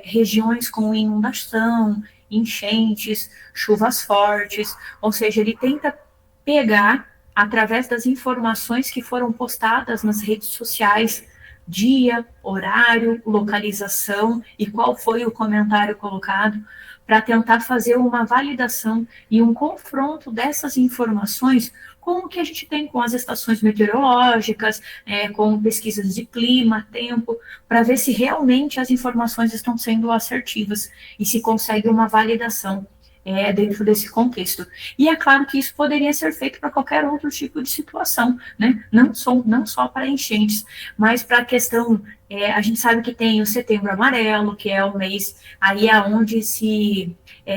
regiões com inundação, enchentes, chuvas fortes, ou seja, ele tenta pegar, através das informações que foram postadas nas redes sociais, dia, horário, localização e qual foi o comentário colocado, para tentar fazer uma validação e um confronto dessas informações com o que a gente tem com as estações meteorológicas, com pesquisas de clima, tempo, para ver se realmente as informações estão sendo assertivas e se consegue uma validação dentro desse contexto. E é claro que isso poderia ser feito para qualquer outro tipo de situação, né? Não só para enchentes, mas para a questão, a gente sabe que tem o Setembro Amarelo, que é o mês aí aonde se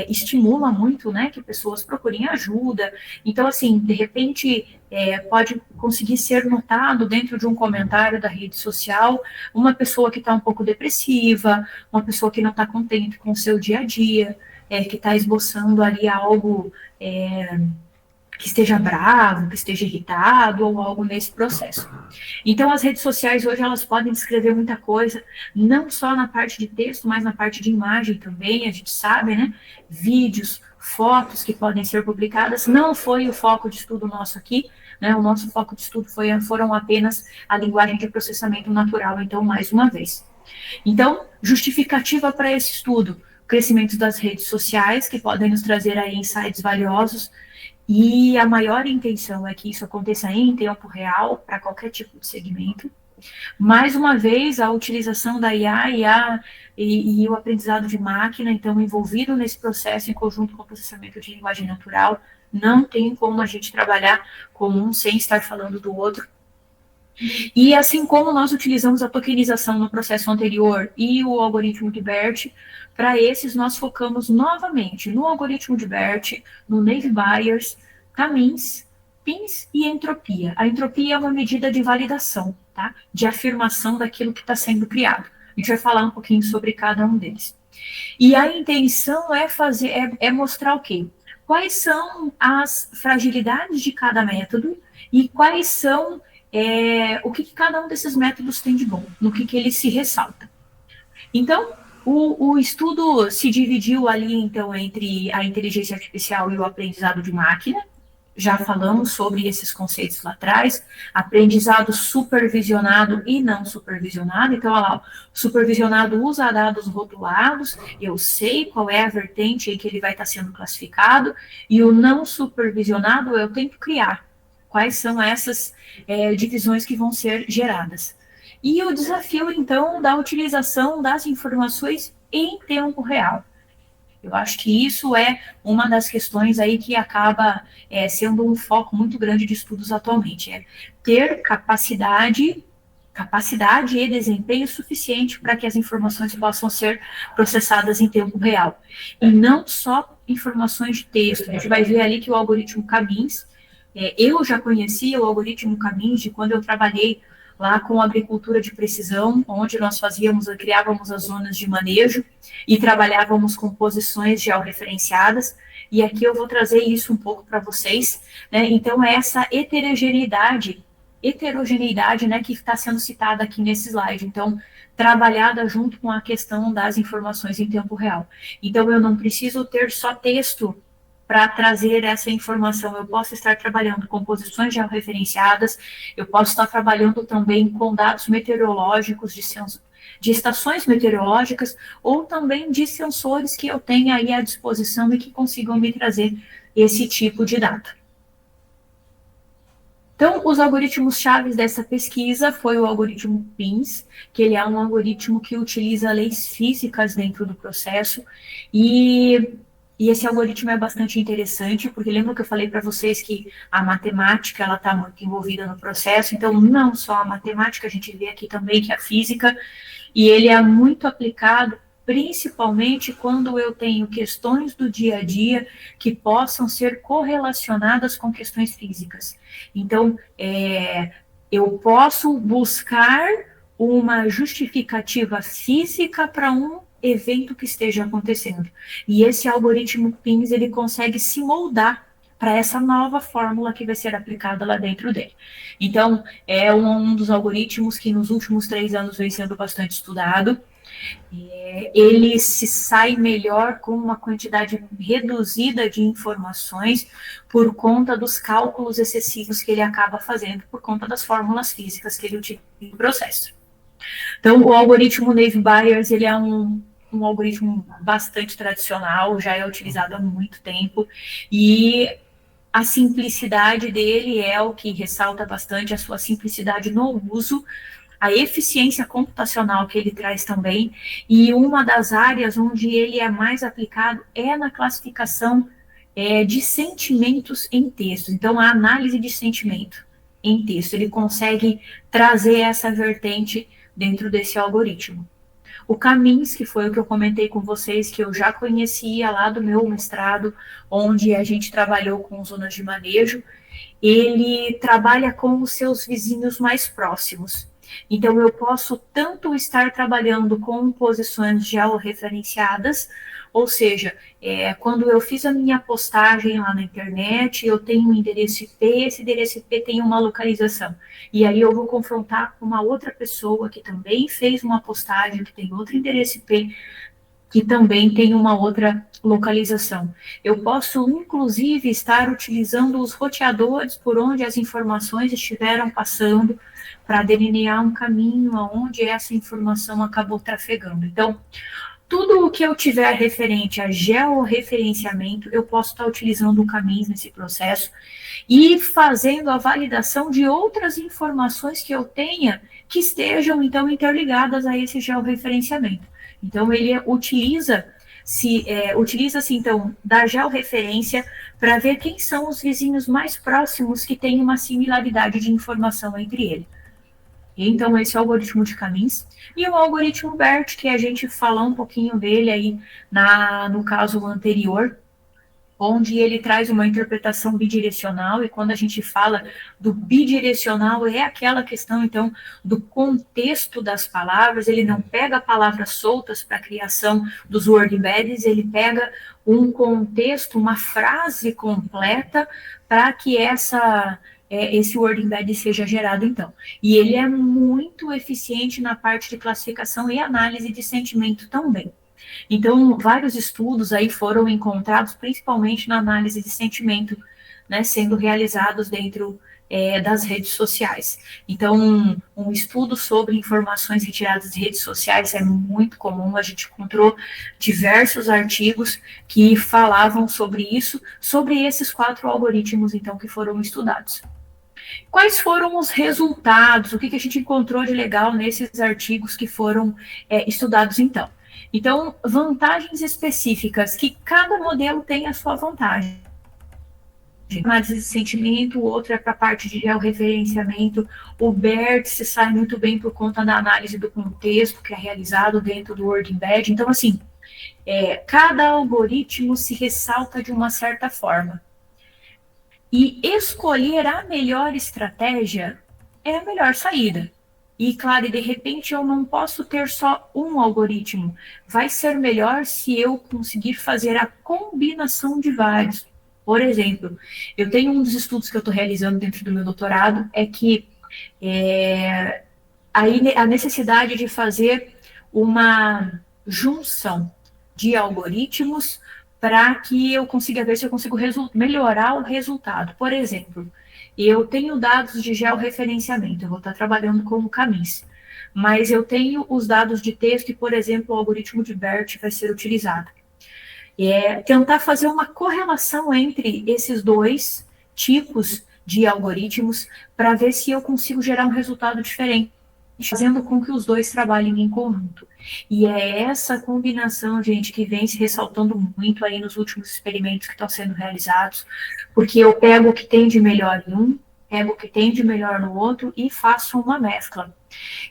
estimula muito, né, que pessoas procurem ajuda. Então, assim, de repente, pode conseguir ser notado dentro de um comentário da rede social uma pessoa que está um pouco depressiva, uma pessoa que não está contente com o seu dia a dia, que está esboçando ali algo que esteja bravo, que esteja irritado, ou algo nesse processo. Então, as redes sociais hoje, elas podem descrever muita coisa, não só na parte de texto, mas na parte de imagem também, a gente sabe, né? Vídeos, fotos que podem ser publicadas. Não foi o foco de estudo nosso aqui, né? O nosso foco de estudo foram apenas a linguagem de processamento natural, então, mais uma vez. Então, justificativa para esse estudo: crescimento das redes sociais, que podem nos trazer aí insights valiosos, e a maior intenção é que isso aconteça em tempo real, para qualquer tipo de segmento. Mais uma vez, a utilização da IA e o aprendizado de máquina, então, envolvido nesse processo em conjunto com o processamento de linguagem natural. Não tem como a gente trabalhar com um sem estar falando do outro. E assim como nós utilizamos a tokenização no processo anterior e o algoritmo de BERT, para esses nós focamos novamente no algoritmo de BERT, no Naive Bayes, Camins, PINS e entropia. A entropia é uma medida de validação, tá? De afirmação daquilo que está sendo criado. A gente vai falar um pouquinho sobre cada um deles. E a intenção é mostrar o quê? Quais são as fragilidades de cada método e quais são o que cada um desses métodos tem de bom, no que ele se ressalta. Então, o estudo se dividiu ali, então, entre a inteligência artificial e o aprendizado de máquina. Já falamos sobre esses conceitos lá atrás: aprendizado supervisionado e não supervisionado. Então, olha lá, o supervisionado usa dados rotulados, eu sei qual é a vertente em que ele vai estar sendo classificado, e o não supervisionado eu tenho que criar. quais são essas divisões que vão ser geradas. E o desafio, então, da utilização das informações em tempo real. Eu acho que isso é uma das questões aí que acaba sendo um foco muito grande de estudos atualmente, é ter capacidade e desempenho suficiente para que as informações possam ser processadas em tempo real. E não só informações de texto. A gente vai ver ali que o algoritmo Camins, eu já conhecia o algoritmo Camins de quando eu trabalhei lá com agricultura de precisão, onde nós criávamos as zonas de manejo e trabalhávamos com posições georreferenciadas, e aqui eu vou trazer isso um pouco para vocês, né? Então, é essa heterogeneidade, né, que está sendo citada aqui nesse slide. Então, trabalhada junto com a questão das informações em tempo real. Então, eu não preciso ter só texto para trazer essa informação. Eu posso estar trabalhando com posições georreferenciadas, eu posso estar trabalhando também com dados meteorológicos de estações meteorológicas, ou também de sensores que eu tenha aí à disposição e que consigam me trazer esse tipo de dado. Então, os algoritmos chaves dessa pesquisa foi o algoritmo PINS, que ele é um algoritmo que utiliza leis físicas dentro do processo, e esse algoritmo é bastante interessante, porque lembra que eu falei para vocês que a matemática ela está muito envolvida no processo, então não só a matemática, a gente vê aqui também que a física, e ele é muito aplicado principalmente quando eu tenho questões do dia a dia que possam ser correlacionadas com questões físicas. Então, eu posso buscar uma justificativa física para um evento que esteja acontecendo. E esse algoritmo PINS, ele consegue se moldar para essa nova fórmula que vai ser aplicada lá dentro dele. Então, é um dos algoritmos que nos últimos 3 anos vem sendo bastante estudado. Ele se sai melhor com uma quantidade reduzida de informações por conta dos cálculos excessivos que ele acaba fazendo, por conta das fórmulas físicas que ele utiliza no processo. Então, o algoritmo Navy-Bayes, ele é um algoritmo bastante tradicional, já é utilizado há muito tempo, e a simplicidade dele é o que ressalta bastante, a sua simplicidade no uso, a eficiência computacional que ele traz também, e uma das áreas onde ele é mais aplicado é na classificação de sentimentos em texto. Então, a análise de sentimento em texto, ele consegue trazer essa vertente dentro desse algoritmo. O Camins, que foi o que eu comentei com vocês, que eu já conhecia lá do meu mestrado, onde a gente trabalhou com zonas de manejo, ele trabalha com os seus vizinhos mais próximos. Então, eu posso tanto estar trabalhando com posições georreferenciadas, ou seja, quando eu fiz a minha postagem lá na internet, eu tenho um endereço IP, esse endereço IP tem uma localização. E aí eu vou confrontar com uma outra pessoa que também fez uma postagem, que tem outro endereço IP, que também tem uma outra localização. Eu posso, inclusive, estar utilizando os roteadores por onde as informações estiveram passando para delinear um caminho aonde essa informação acabou trafegando. Então, tudo o que eu tiver referente a georreferenciamento, eu posso estar utilizando o Camins nesse processo e fazendo a validação de outras informações que eu tenha que estejam, então, interligadas a esse georreferenciamento. Então, ele utiliza-se, então, da georreferência para ver quem são os vizinhos mais próximos que têm uma similaridade de informação entre eles. Então, esse é o algoritmo de Camins. E o algoritmo BERT, que a gente falou um pouquinho dele aí no caso anterior, onde ele traz uma interpretação bidirecional, e quando a gente fala do bidirecional, é aquela questão, então, do contexto das palavras, ele não pega palavras soltas para a criação dos word embeds, ele pega um contexto, uma frase completa, para que esse word embed seja gerado, então. E ele é muito eficiente na parte de classificação e análise de sentimento também. Então, vários estudos aí foram encontrados, principalmente na análise de sentimento, né, sendo realizados dentro das redes sociais. Então, um estudo sobre informações retiradas de redes sociais é muito comum, a gente encontrou diversos artigos que falavam sobre isso, sobre esses 4 algoritmos, então, que foram estudados. Quais foram os resultados? O que a gente encontrou de legal nesses artigos que foram estudados então? Então, vantagens específicas, que cada modelo tem a sua vantagem. Análise de sentimento, o outro é para a parte de georreferenciamento. O BERT se sai muito bem por conta da análise do contexto que é realizado dentro do Word Embed. Então, assim, cada algoritmo se ressalta de uma certa forma. E escolher a melhor estratégia é a melhor saída. E, claro, de repente eu não posso ter só um algoritmo. Vai ser melhor se eu conseguir fazer a combinação de vários. Por exemplo, eu tenho um dos estudos que eu estou realizando dentro do meu doutorado, é que a necessidade de fazer uma junção de algoritmos para que eu consiga ver se eu consigo melhorar o resultado. Por exemplo, eu tenho dados de georreferenciamento, eu vou estar trabalhando com o Camis, mas eu tenho os dados de texto e, por exemplo, o algoritmo de BERT vai ser utilizado. Tentar fazer uma correlação entre esses dois tipos de algoritmos para ver se eu consigo gerar um resultado diferente, fazendo com que os dois trabalhem em conjunto. E é essa combinação, gente, que vem se ressaltando muito aí nos últimos experimentos que estão sendo realizados, porque eu pego o que tem de melhor em um, pego o que tem de melhor no outro e faço uma mescla.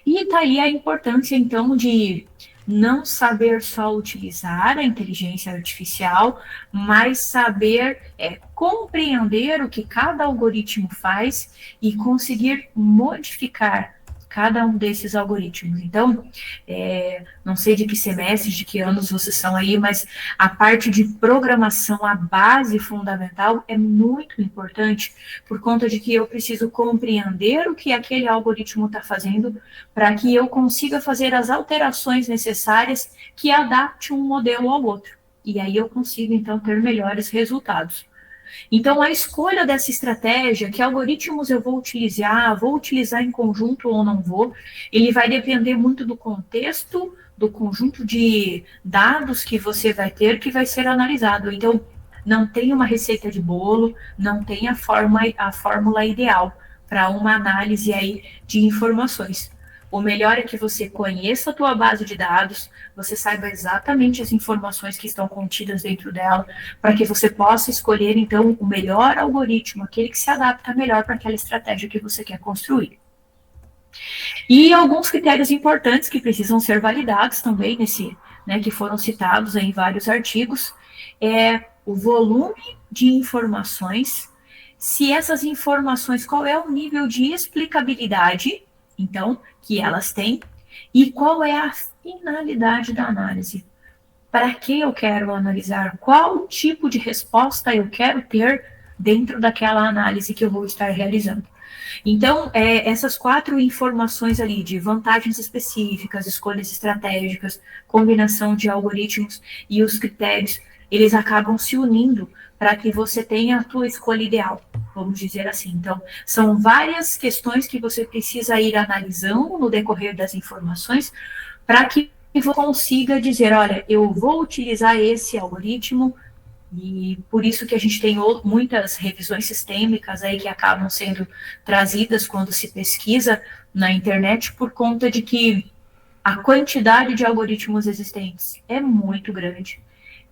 E daí a importância, então, de não saber só utilizar a inteligência artificial, mas saber compreender o que cada algoritmo faz e conseguir modificar cada um desses algoritmos. Então, não sei de que semestre, de que anos vocês são aí, mas a parte de programação, a base fundamental é muito importante, por conta de que eu preciso compreender o que aquele algoritmo está fazendo para que eu consiga fazer as alterações necessárias que adapte um modelo ao outro. E aí eu consigo, então, ter melhores resultados. Então, a escolha dessa estratégia, que algoritmos eu vou utilizar em conjunto ou não vou, ele vai depender muito do contexto, do conjunto de dados que você vai ter, que vai ser analisado. Então, não tem uma receita de bolo, não tem a fórmula ideal para uma análise aí de informações. O melhor é que você conheça a tua base de dados, você saiba exatamente as informações que estão contidas dentro dela, para que você possa escolher, então, o melhor algoritmo, aquele que se adapta melhor para aquela estratégia que você quer construir. E alguns critérios importantes que precisam ser validados também, que foram citados em vários artigos, é o volume de informações, se essas informações, qual é o nível de explicabilidade, então, que elas têm, e qual é a finalidade da análise. Para que eu quero analisar? Qual tipo de resposta eu quero ter dentro daquela análise que eu vou estar realizando? Então, essas 4 informações ali de vantagens específicas, escolhas estratégicas, combinação de algoritmos e os critérios, eles acabam se unindo para que você tenha a tua escolha ideal, vamos dizer assim. Então, são várias questões que você precisa ir analisando no decorrer das informações para que você consiga dizer, olha, eu vou utilizar esse algoritmo, e por isso que a gente tem muitas revisões sistêmicas aí que acabam sendo trazidas quando se pesquisa na internet, por conta de que a quantidade de algoritmos existentes é muito grande.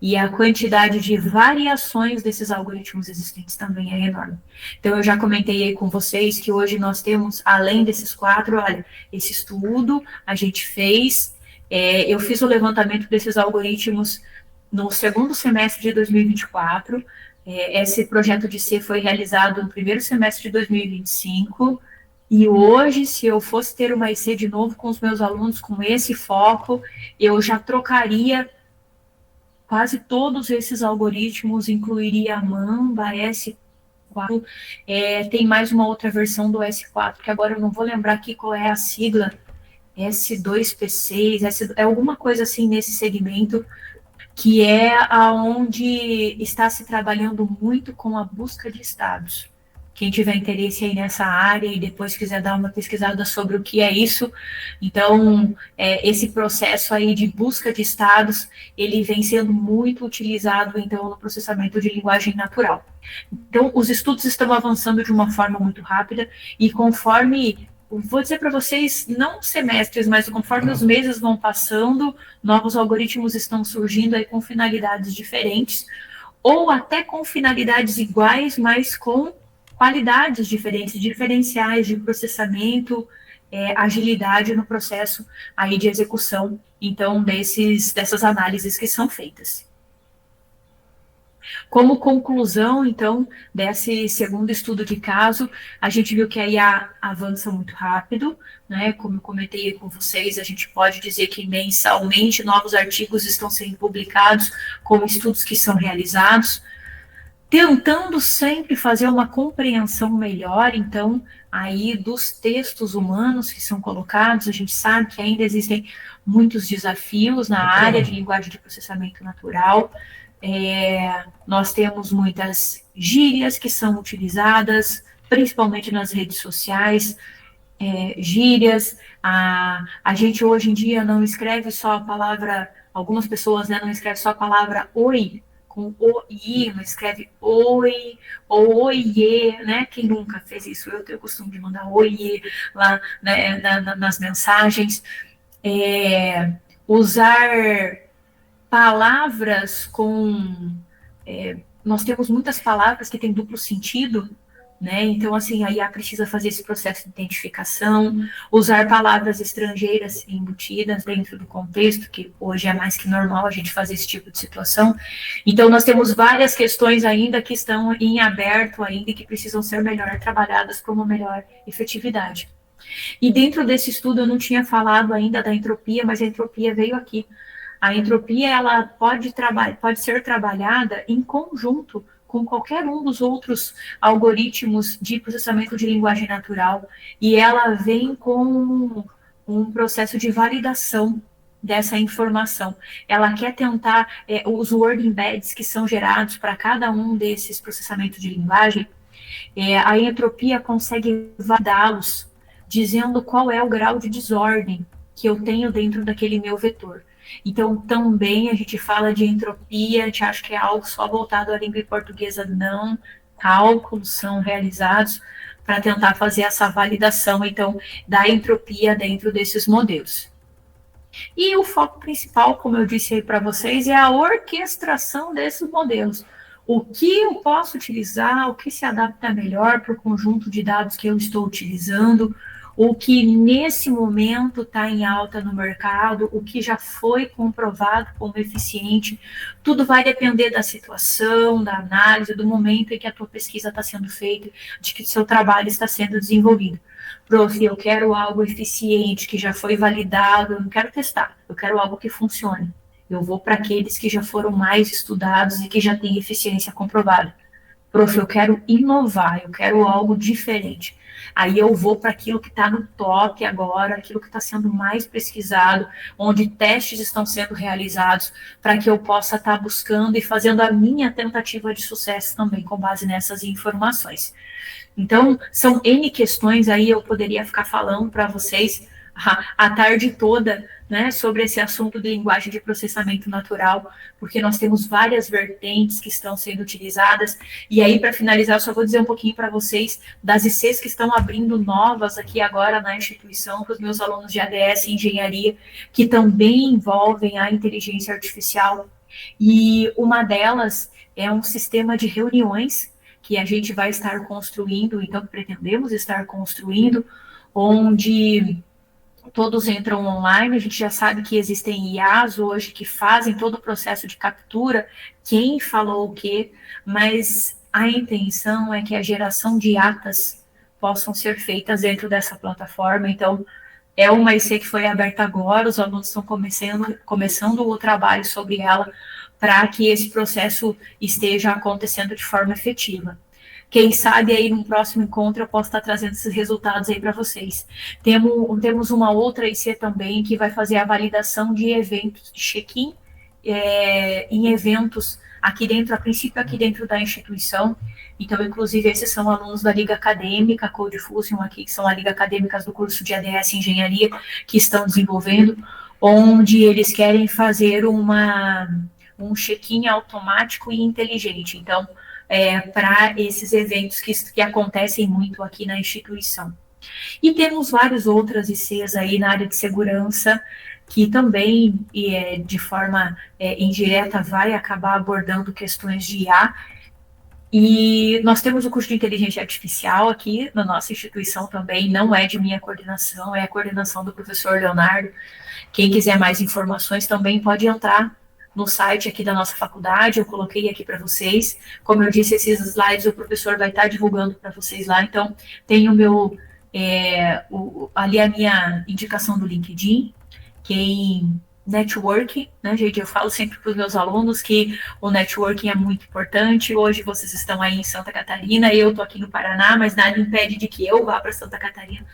E a quantidade de variações desses algoritmos existentes também é enorme. Então, eu já comentei aí com vocês que hoje nós temos, além desses 4, olha, esse estudo a gente fez, eu fiz o levantamento desses algoritmos no segundo semestre de 2024, esse projeto de C foi realizado no primeiro semestre de 2025, e hoje, se eu fosse ter uma IC de novo com os meus alunos com esse foco, eu já trocaria quase todos esses algoritmos, incluiria a Mamba, S4, tem mais uma outra versão do S4, que agora eu não vou lembrar aqui qual é a sigla, S2P6, é alguma coisa assim nesse segmento, que é aonde está se trabalhando muito com a busca de estados, quem tiver interesse aí nessa área e depois quiser dar uma pesquisada sobre o que é isso. Então, esse processo aí de busca de estados, ele vem sendo muito utilizado, então, no processamento de linguagem natural. Então, os estudos estão avançando de uma forma muito rápida e conforme, vou dizer para vocês, não semestres, mas conforme os meses vão passando, novos algoritmos estão surgindo aí com finalidades diferentes, ou até com finalidades iguais, mas com qualidades diferentes, diferenciais de processamento, agilidade no processo aí de execução, então, dessas análises que são feitas. Como conclusão, então, desse segundo estudo de caso, a gente viu que a IA avança muito rápido, né? Como eu comentei com vocês, a gente pode dizer que mensalmente novos artigos estão sendo publicados com estudos que são realizados, tentando sempre fazer uma compreensão melhor, então, aí dos textos humanos que são colocados. A gente sabe que ainda existem muitos desafios na área de linguagem de processamento natural. Nós temos muitas gírias que são utilizadas, principalmente nas redes sociais, gírias. A gente hoje em dia não escreve só a palavra, algumas pessoas, né, não escrevem só a palavra oi, com o-i, não escreve oi, ou oiê, né? Quem nunca fez isso? Eu tenho o costume de mandar oiê lá, né, nas mensagens. Usar palavras com... nós temos muitas palavras que têm duplo sentido, né? Então, assim, a IA precisa fazer esse processo de identificação, usar palavras estrangeiras embutidas dentro do contexto, que hoje é mais que normal a gente fazer esse tipo de situação. Então, nós temos várias questões ainda que estão em aberto ainda e que precisam ser melhor trabalhadas com uma melhor efetividade. E dentro desse estudo eu não tinha falado ainda da entropia, mas a entropia veio aqui. A entropia, ela pode ser trabalhada em conjunto com qualquer um dos outros algoritmos de processamento de linguagem natural, e ela vem com um processo de validação dessa informação. Ela quer tentar, os word embeds que são gerados para cada um desses processamentos de linguagem, a entropia consegue validá-los, dizendo qual é o grau de desordem que eu tenho dentro daquele meu vetor. Então, também a gente fala de entropia, a gente acha que é algo só voltado à língua portuguesa, não. Cálculos são realizados para tentar fazer essa validação, então, da entropia dentro desses modelos. E o foco principal, como eu disse aí para vocês, é a orquestração desses modelos. O que eu posso utilizar, o que se adapta melhor para o conjunto de dados que eu estou utilizando, o que nesse momento está em alta no mercado, o que já foi comprovado como eficiente. Tudo vai depender da situação, da análise, do momento em que a tua pesquisa está sendo feita, de que o seu trabalho está sendo desenvolvido. Prof, eu quero algo eficiente, que já foi validado, eu não quero testar, eu quero algo que funcione. Eu vou para aqueles que já foram mais estudados e que já têm eficiência comprovada. Prof, eu quero inovar, eu quero algo diferente. Aí eu vou para aquilo que está no top agora, aquilo que está sendo mais pesquisado, onde testes estão sendo realizados, para que eu possa estar buscando e fazendo a minha tentativa de sucesso também, com base nessas informações. Então, são N questões aí, eu poderia ficar falando para vocês a tarde toda, né, sobre esse assunto de linguagem de processamento natural, porque nós temos várias vertentes que estão sendo utilizadas. E aí, para finalizar, eu só vou dizer um pouquinho para vocês das ICs que estão abrindo novas aqui agora na instituição, para os meus alunos de ADS e engenharia, que também envolvem a inteligência artificial. E uma delas é um sistema de reuniões que a gente vai estar construindo, então pretendemos estar construindo, onde todos entram online. A gente já sabe que existem IAs hoje que fazem todo o processo de captura, quem falou o quê, mas a intenção é que a geração de atas possam ser feitas dentro dessa plataforma. Então, é uma IC que foi aberta agora, os alunos estão começando o trabalho sobre ela, para que esse processo esteja acontecendo de forma efetiva. Quem sabe aí no próximo encontro eu posso estar trazendo esses resultados aí para vocês. Temos uma outra IC também que vai fazer a validação de eventos de check-in em eventos aqui dentro, a princípio aqui dentro da instituição. Então, inclusive, esses são alunos da Liga Acadêmica, Code Fusion aqui, que são a Liga Acadêmicas do curso de ADS Engenharia, que estão desenvolvendo, onde eles querem fazer um check-in automático e inteligente. Então, para esses eventos que acontecem muito aqui na instituição. E temos várias outras ICs aí na área de segurança, que também, de forma indireta, vai acabar abordando questões de IA. E nós temos o curso de inteligência artificial aqui na nossa instituição também, não é de minha coordenação, é a coordenação do professor Leonardo. Quem quiser mais informações também pode entrar no site aqui da nossa faculdade, eu coloquei aqui para vocês. Como eu disse, esses slides o professor vai estar divulgando para vocês lá, então tem ali a minha indicação do LinkedIn, quem network, né, gente, eu falo sempre para os meus alunos que o networking é muito importante. Hoje vocês estão aí em Santa Catarina, eu estou aqui no Paraná, mas nada impede de que eu vá para Santa Catarina,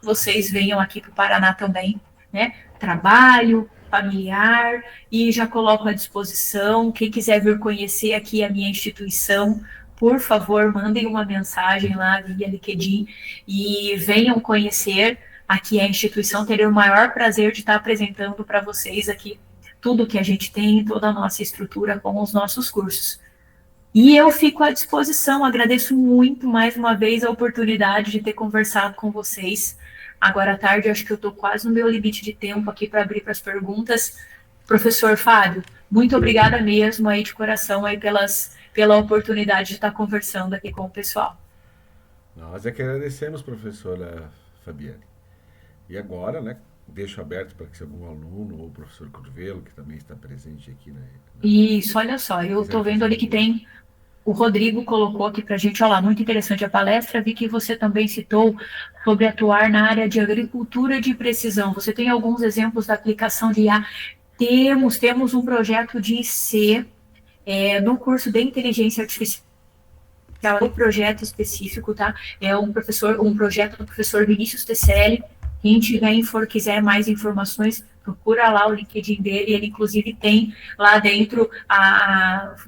vocês venham aqui para o Paraná também, né, trabalho, familiar, e já coloco à disposição, quem quiser vir conhecer aqui a minha instituição, por favor, mandem uma mensagem lá via LinkedIn e venham conhecer aqui a instituição, terei o maior prazer de estar apresentando para vocês aqui tudo que a gente tem, toda a nossa estrutura com os nossos cursos. E eu fico à disposição, agradeço muito mais uma vez a oportunidade de ter conversado com vocês. Agora à tarde, acho que eu estou quase no meu limite de tempo aqui para abrir para as perguntas. Professor Fábio, muito obrigada mesmo aí de coração aí pela oportunidade de estar conversando aqui com o pessoal. Nós é que agradecemos, professora Fabiane. E agora, né, deixo aberto para que se algum aluno ou o professor Curvelo, que também está presente aqui, né? Isso, olha só, eu estou vendo ali que tem, o Rodrigo colocou aqui para a gente, olha lá, muito interessante a palestra, vi que você também citou sobre atuar na área de agricultura de precisão. Você tem alguns exemplos da aplicação de IA? Temos um projeto de IC no curso de inteligência artificial, um projeto específico, tá? É um projeto do professor Vinícius Tecelli. Quem quiser mais informações, procura lá o LinkedIn dele, ele inclusive tem lá dentro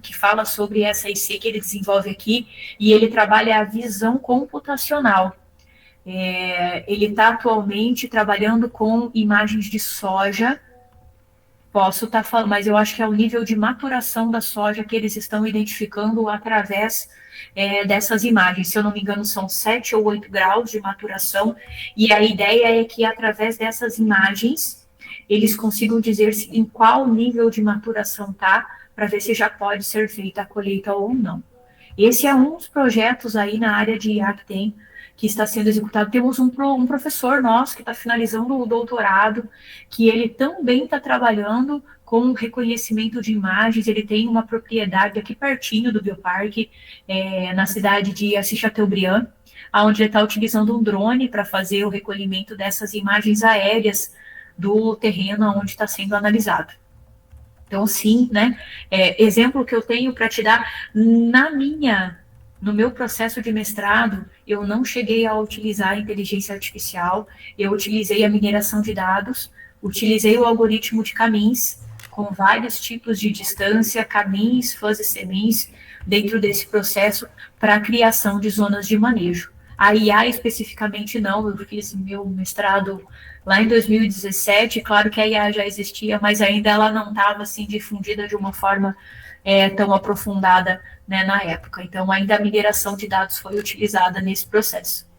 que fala sobre essa IC que ele desenvolve aqui, e ele trabalha a visão computacional. Ele está atualmente trabalhando com imagens de soja, posso estar falando, mas eu acho que é o nível de maturação da soja que eles estão identificando através dessas imagens. Se eu não me engano, são 7 ou 8 graus de maturação, e a ideia é que através dessas imagens eles consigam dizer em qual nível de maturação está, para ver se já pode ser feita a colheita ou não. Esse é um dos projetos aí na área de IA que está sendo executado. Temos um professor nosso que está finalizando o doutorado, que ele também está trabalhando com reconhecimento de imagens. Ele tem uma propriedade aqui pertinho do Bioparque, na cidade de Assis Chateaubriand, onde ele está utilizando um drone para fazer o recolhimento dessas imagens aéreas do terreno onde está sendo analisado. Então, sim, né? Exemplo que eu tenho para te dar, no meu processo de mestrado, eu não cheguei a utilizar a inteligência artificial, eu utilizei a mineração de dados, utilizei o algoritmo de caminhos, com vários tipos de distância, caminhos, fuzzy semins, dentro desse processo, para a criação de zonas de manejo. A IA especificamente não, eu fiz meu mestrado lá em 2017, claro que a IA já existia, mas ainda ela não estava assim difundida de uma forma tão aprofundada, né, na época. Então, ainda a mineração de dados foi utilizada nesse processo.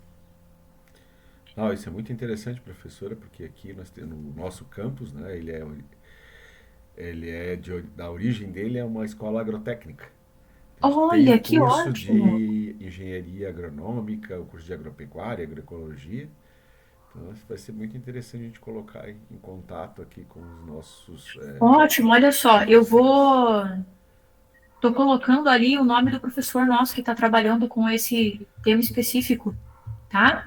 Isso é muito interessante, professora, porque aqui nós temos no nosso campus, né, da origem dele é uma escola agrotécnica. Olha, que ótimo! O curso de engenharia agronômica, o curso de agropecuária, agroecologia. Então, vai ser muito interessante a gente colocar em contato aqui com os nossos... Ótimo, olha só, estou colocando ali o nome do professor nosso que está trabalhando com esse tema específico, tá?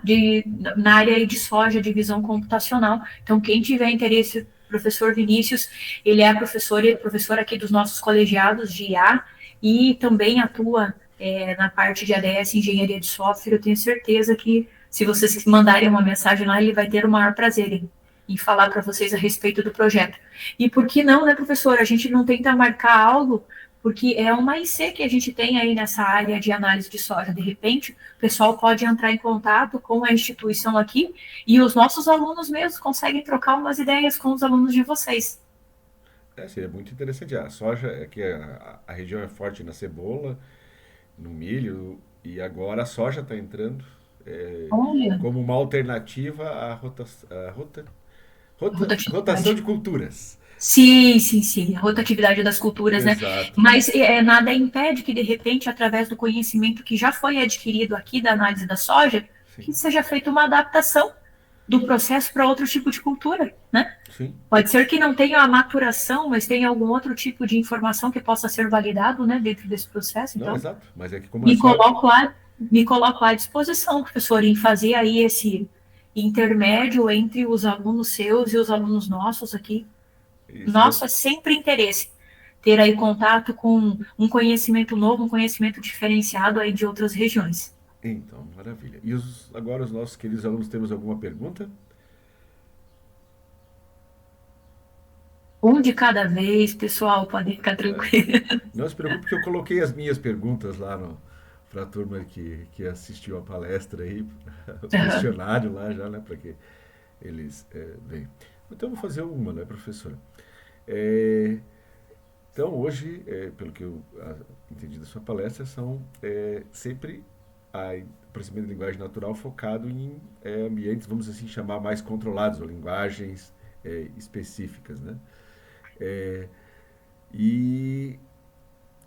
Na área de soja, de visão computacional. Então, quem tiver interesse, professor Vinícius, ele é professor aqui dos nossos colegiados de IA e também atua na parte de ADS, engenharia de software. Eu tenho certeza que se vocês mandarem uma mensagem lá, ele vai ter o maior prazer em falar para vocês a respeito do projeto. E por que não, né, professor? A gente não tenta marcar algo, porque é uma IC que a gente tem aí nessa área de análise de soja. De repente, o pessoal pode entrar em contato com a instituição aqui e os nossos alunos mesmos conseguem trocar umas ideias com os alunos de vocês. Seria muito interessante. A soja, é que a região é forte na cebola, no milho, e agora a soja está entrando Olha, como uma alternativa à rotação rotatividade. de culturas. Sim, sim, sim, a rotatividade das culturas, né? Exato. Mas nada impede que, de repente, através do conhecimento que já foi adquirido aqui da análise da soja, Sim, que seja feita uma adaptação do processo para outro tipo de cultura, né? sim. Pode ser que não tenha a maturação, mas tenha algum outro tipo de informação que possa ser validado, né, dentro desse processo. Não, Então, exato. Mas é que como a me soja. coloco lá, me coloco à disposição, professor, em fazer aí esse intermédio entre os alunos seus e os alunos nossos aqui. Isso, Nosso é sempre interesse ter aí contato com um conhecimento novo, um conhecimento diferenciado aí de outras regiões. então, maravilha. E agora os nossos queridos alunos, temos alguma pergunta? Um de cada vez, pessoal, podem ficar tranquilos. Não se preocupe que eu coloquei as minhas perguntas lá para a turma que assistiu a palestra aí, o questionário lá já, né, para que eles venham. Então, eu vou fazer uma, né, professora? É, então, hoje, pelo que eu entendi da sua palestra, são sempre o processamento de linguagem natural focado em ambientes, vamos assim chamar, mais controlados, ou linguagens específicas, né? É, e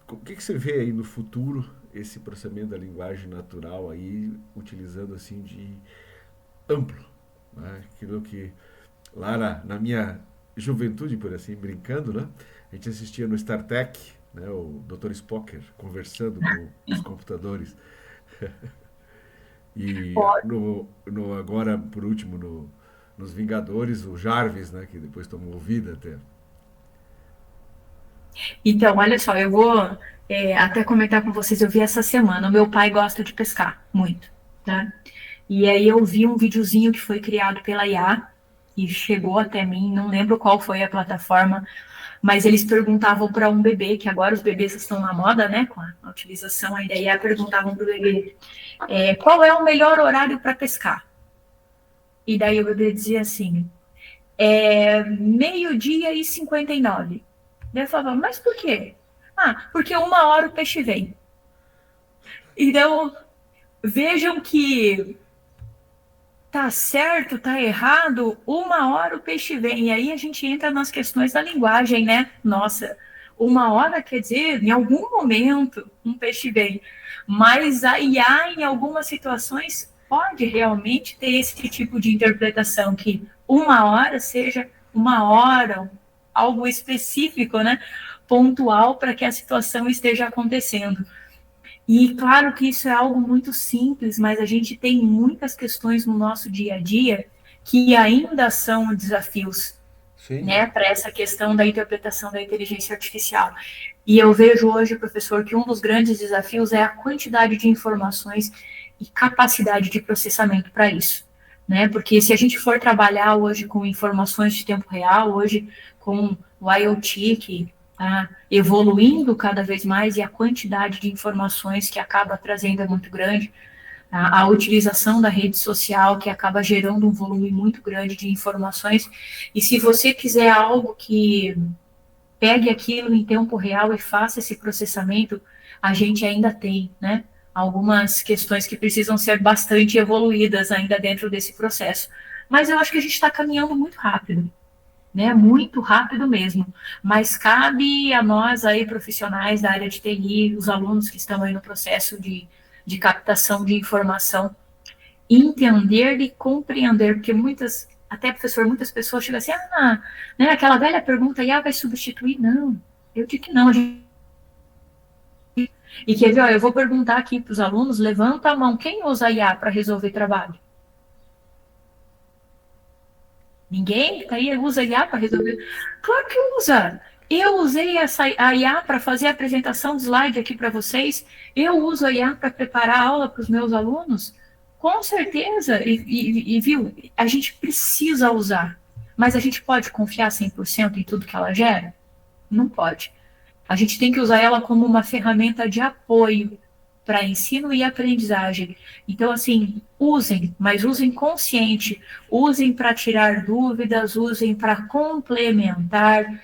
o que você vê aí no futuro, esse processamento da linguagem natural aí, utilizando assim de amplo, né? Aquilo que lá na minha juventude, por assim, brincando, né? A gente assistia no Star Trek, né? O Dr. Spock conversando com os computadores. E agora, por último, nos Vingadores, o Jarvis, né? Que depois tomou vida até. Então, olha só, eu vou até comentar com vocês, eu vi essa semana, o meu pai gosta de pescar, muito, tá? E aí eu vi um videozinho que foi criado pela IA, e chegou até mim, não lembro qual foi a plataforma, mas eles perguntavam para um bebê, que agora os bebês estão na moda, né, com a utilização aí da IA, perguntavam para o bebê, qual é o melhor horário para pescar? E daí o bebê dizia assim, meio-dia e 59. Daí eu falava, mas por quê? Ah, porque 1 hora o peixe vem. Então, vejam que tá certo, tá errado, 1 hora o peixe vem. E aí a gente entra nas questões da linguagem, né? Nossa, 1 hora quer dizer, em algum momento, um peixe vem. Mas a IA, em algumas situações, pode realmente ter esse tipo de interpretação, que 1 hora seja 1 hora, algo específico, né? Pontual para que a situação esteja acontecendo. E claro que isso é algo muito simples, mas a gente tem muitas questões no nosso dia a dia que ainda são desafios, Sim, né, para essa questão da interpretação da inteligência artificial. E eu vejo hoje, professor, que um dos grandes desafios é a quantidade de informações e capacidade de processamento para isso, né? Porque se a gente for trabalhar hoje com informações de tempo real, hoje com o IoT, que está evoluindo cada vez mais e a quantidade de informações que acaba trazendo é muito grande, a utilização da rede social que acaba gerando um volume muito grande de informações. E se você quiser algo que pegue aquilo em tempo real e faça esse processamento, a gente ainda tem, né? Algumas questões que precisam ser bastante evoluídas ainda dentro desse processo. Mas eu acho que a gente está caminhando muito rápido, né? Muito rápido mesmo. Mas cabe a nós aí, profissionais da área de TI, os alunos que estão aí no processo de captação de informação, entender e compreender, porque até professor, muitas pessoas chegam assim, né, aquela velha pergunta, IA vai substituir? Não, eu digo que não. E quer ver, ó, eu vou perguntar aqui para os alunos, levanta a mão, quem usa IA para resolver trabalho? Ninguém que aí usa IA para resolver? Claro que usa. Eu usei a IA para fazer a apresentação de slide aqui para vocês. Eu uso a IA para preparar a aula para os meus alunos. Com certeza. E viu, a gente precisa usar. Mas a gente pode confiar 100% em tudo que ela gera? Não pode. A gente tem que usar ela como uma ferramenta de apoio para ensino e aprendizagem. Então, assim, usem, mas usem consciente, usem para tirar dúvidas, usem para complementar,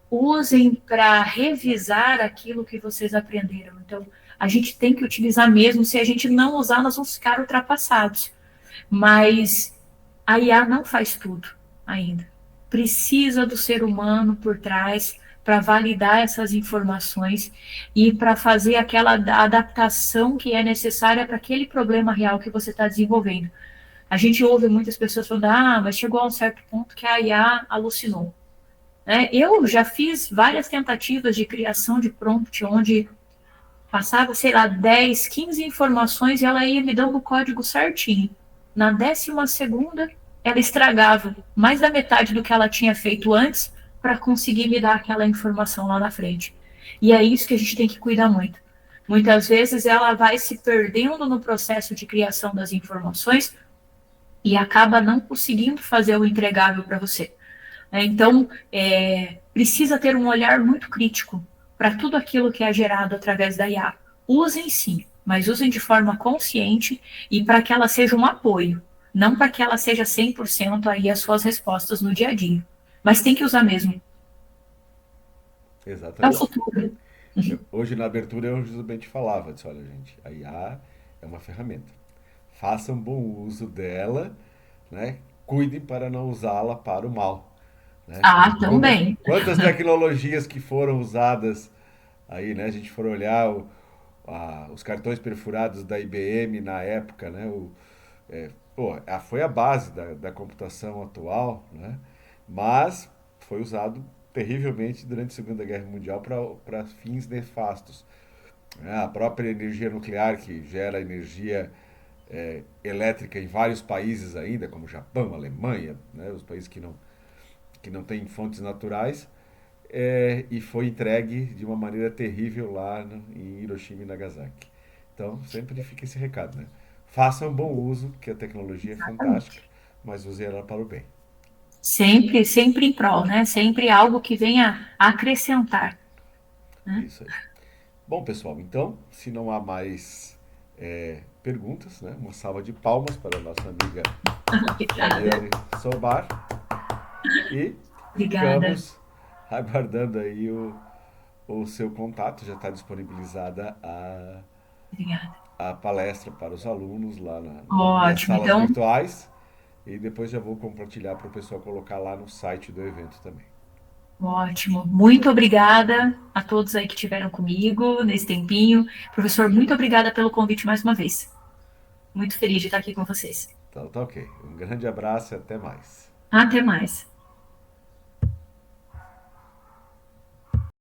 usem para revisar aquilo que vocês aprenderam. Então, a gente tem que utilizar mesmo, se a gente não usar, nós vamos ficar ultrapassados. Mas a IA não faz tudo ainda. Precisa do ser humano por trás para validar essas informações e para fazer aquela adaptação que é necessária para aquele problema real que você está desenvolvendo. A gente ouve muitas pessoas falando, mas chegou a um certo ponto que a IA alucinou. Né? Eu já fiz várias tentativas de criação de prompt, onde passava, sei lá, 10, 15 informações e ela ia me dando o código certinho. Na 12ª, ela estragava mais da metade do que ela tinha feito antes para conseguir me dar aquela informação lá na frente. E é isso que a gente tem que cuidar muito. Muitas vezes ela vai se perdendo no processo de criação das informações e acaba não conseguindo fazer o entregável para você. Então, precisa ter um olhar muito crítico para tudo aquilo que é gerado através da IA. Usem sim, mas usem de forma consciente e para que ela seja um apoio, não para que ela seja 100% aí as suas respostas no dia a dia. Mas tem que usar mesmo. É o Exatamente. futuro. Hoje na abertura eu justamente falava, disse, olha gente, a IA é uma ferramenta. Façam bom uso dela, né? Cuidem para não usá-la para o mal. Né? Também. Quantas tecnologias que foram usadas aí, né? A gente for olhar os cartões perfurados da IBM na época, né? Foi a base da computação atual, né? Mas foi usado terrivelmente durante a Segunda Guerra Mundial para fins nefastos. A própria energia nuclear, que gera energia elétrica em vários países ainda, como Japão, Alemanha, né? Os países que não têm fontes naturais, e foi entregue de uma maneira terrível lá em Hiroshima e Nagasaki. Então, sempre fica esse recado, né? Façam bom uso, que a tecnologia é fantástica, mas use ela para o bem. Sempre, sempre em prol, né? Sempre algo que venha acrescentar. Né? Isso aí. Bom, pessoal, então, se não há mais perguntas, né? Uma salva de palmas para a nossa amiga Obrigada. Daiane Sobar e Obrigada. ficamos aguardando aí o seu contato. Já está disponibilizada Obrigada. a palestra para os alunos lá nas minhas Ótimo. salas Então, virtuais e depois já vou compartilhar para o pessoal colocar lá no site do evento também. ótimo. Muito obrigada a todos aí que estiveram comigo nesse tempinho. Professor, muito obrigada pelo convite mais uma vez. Muito feliz de estar aqui com vocês. Então tá ok. Um grande abraço e até mais. Até mais.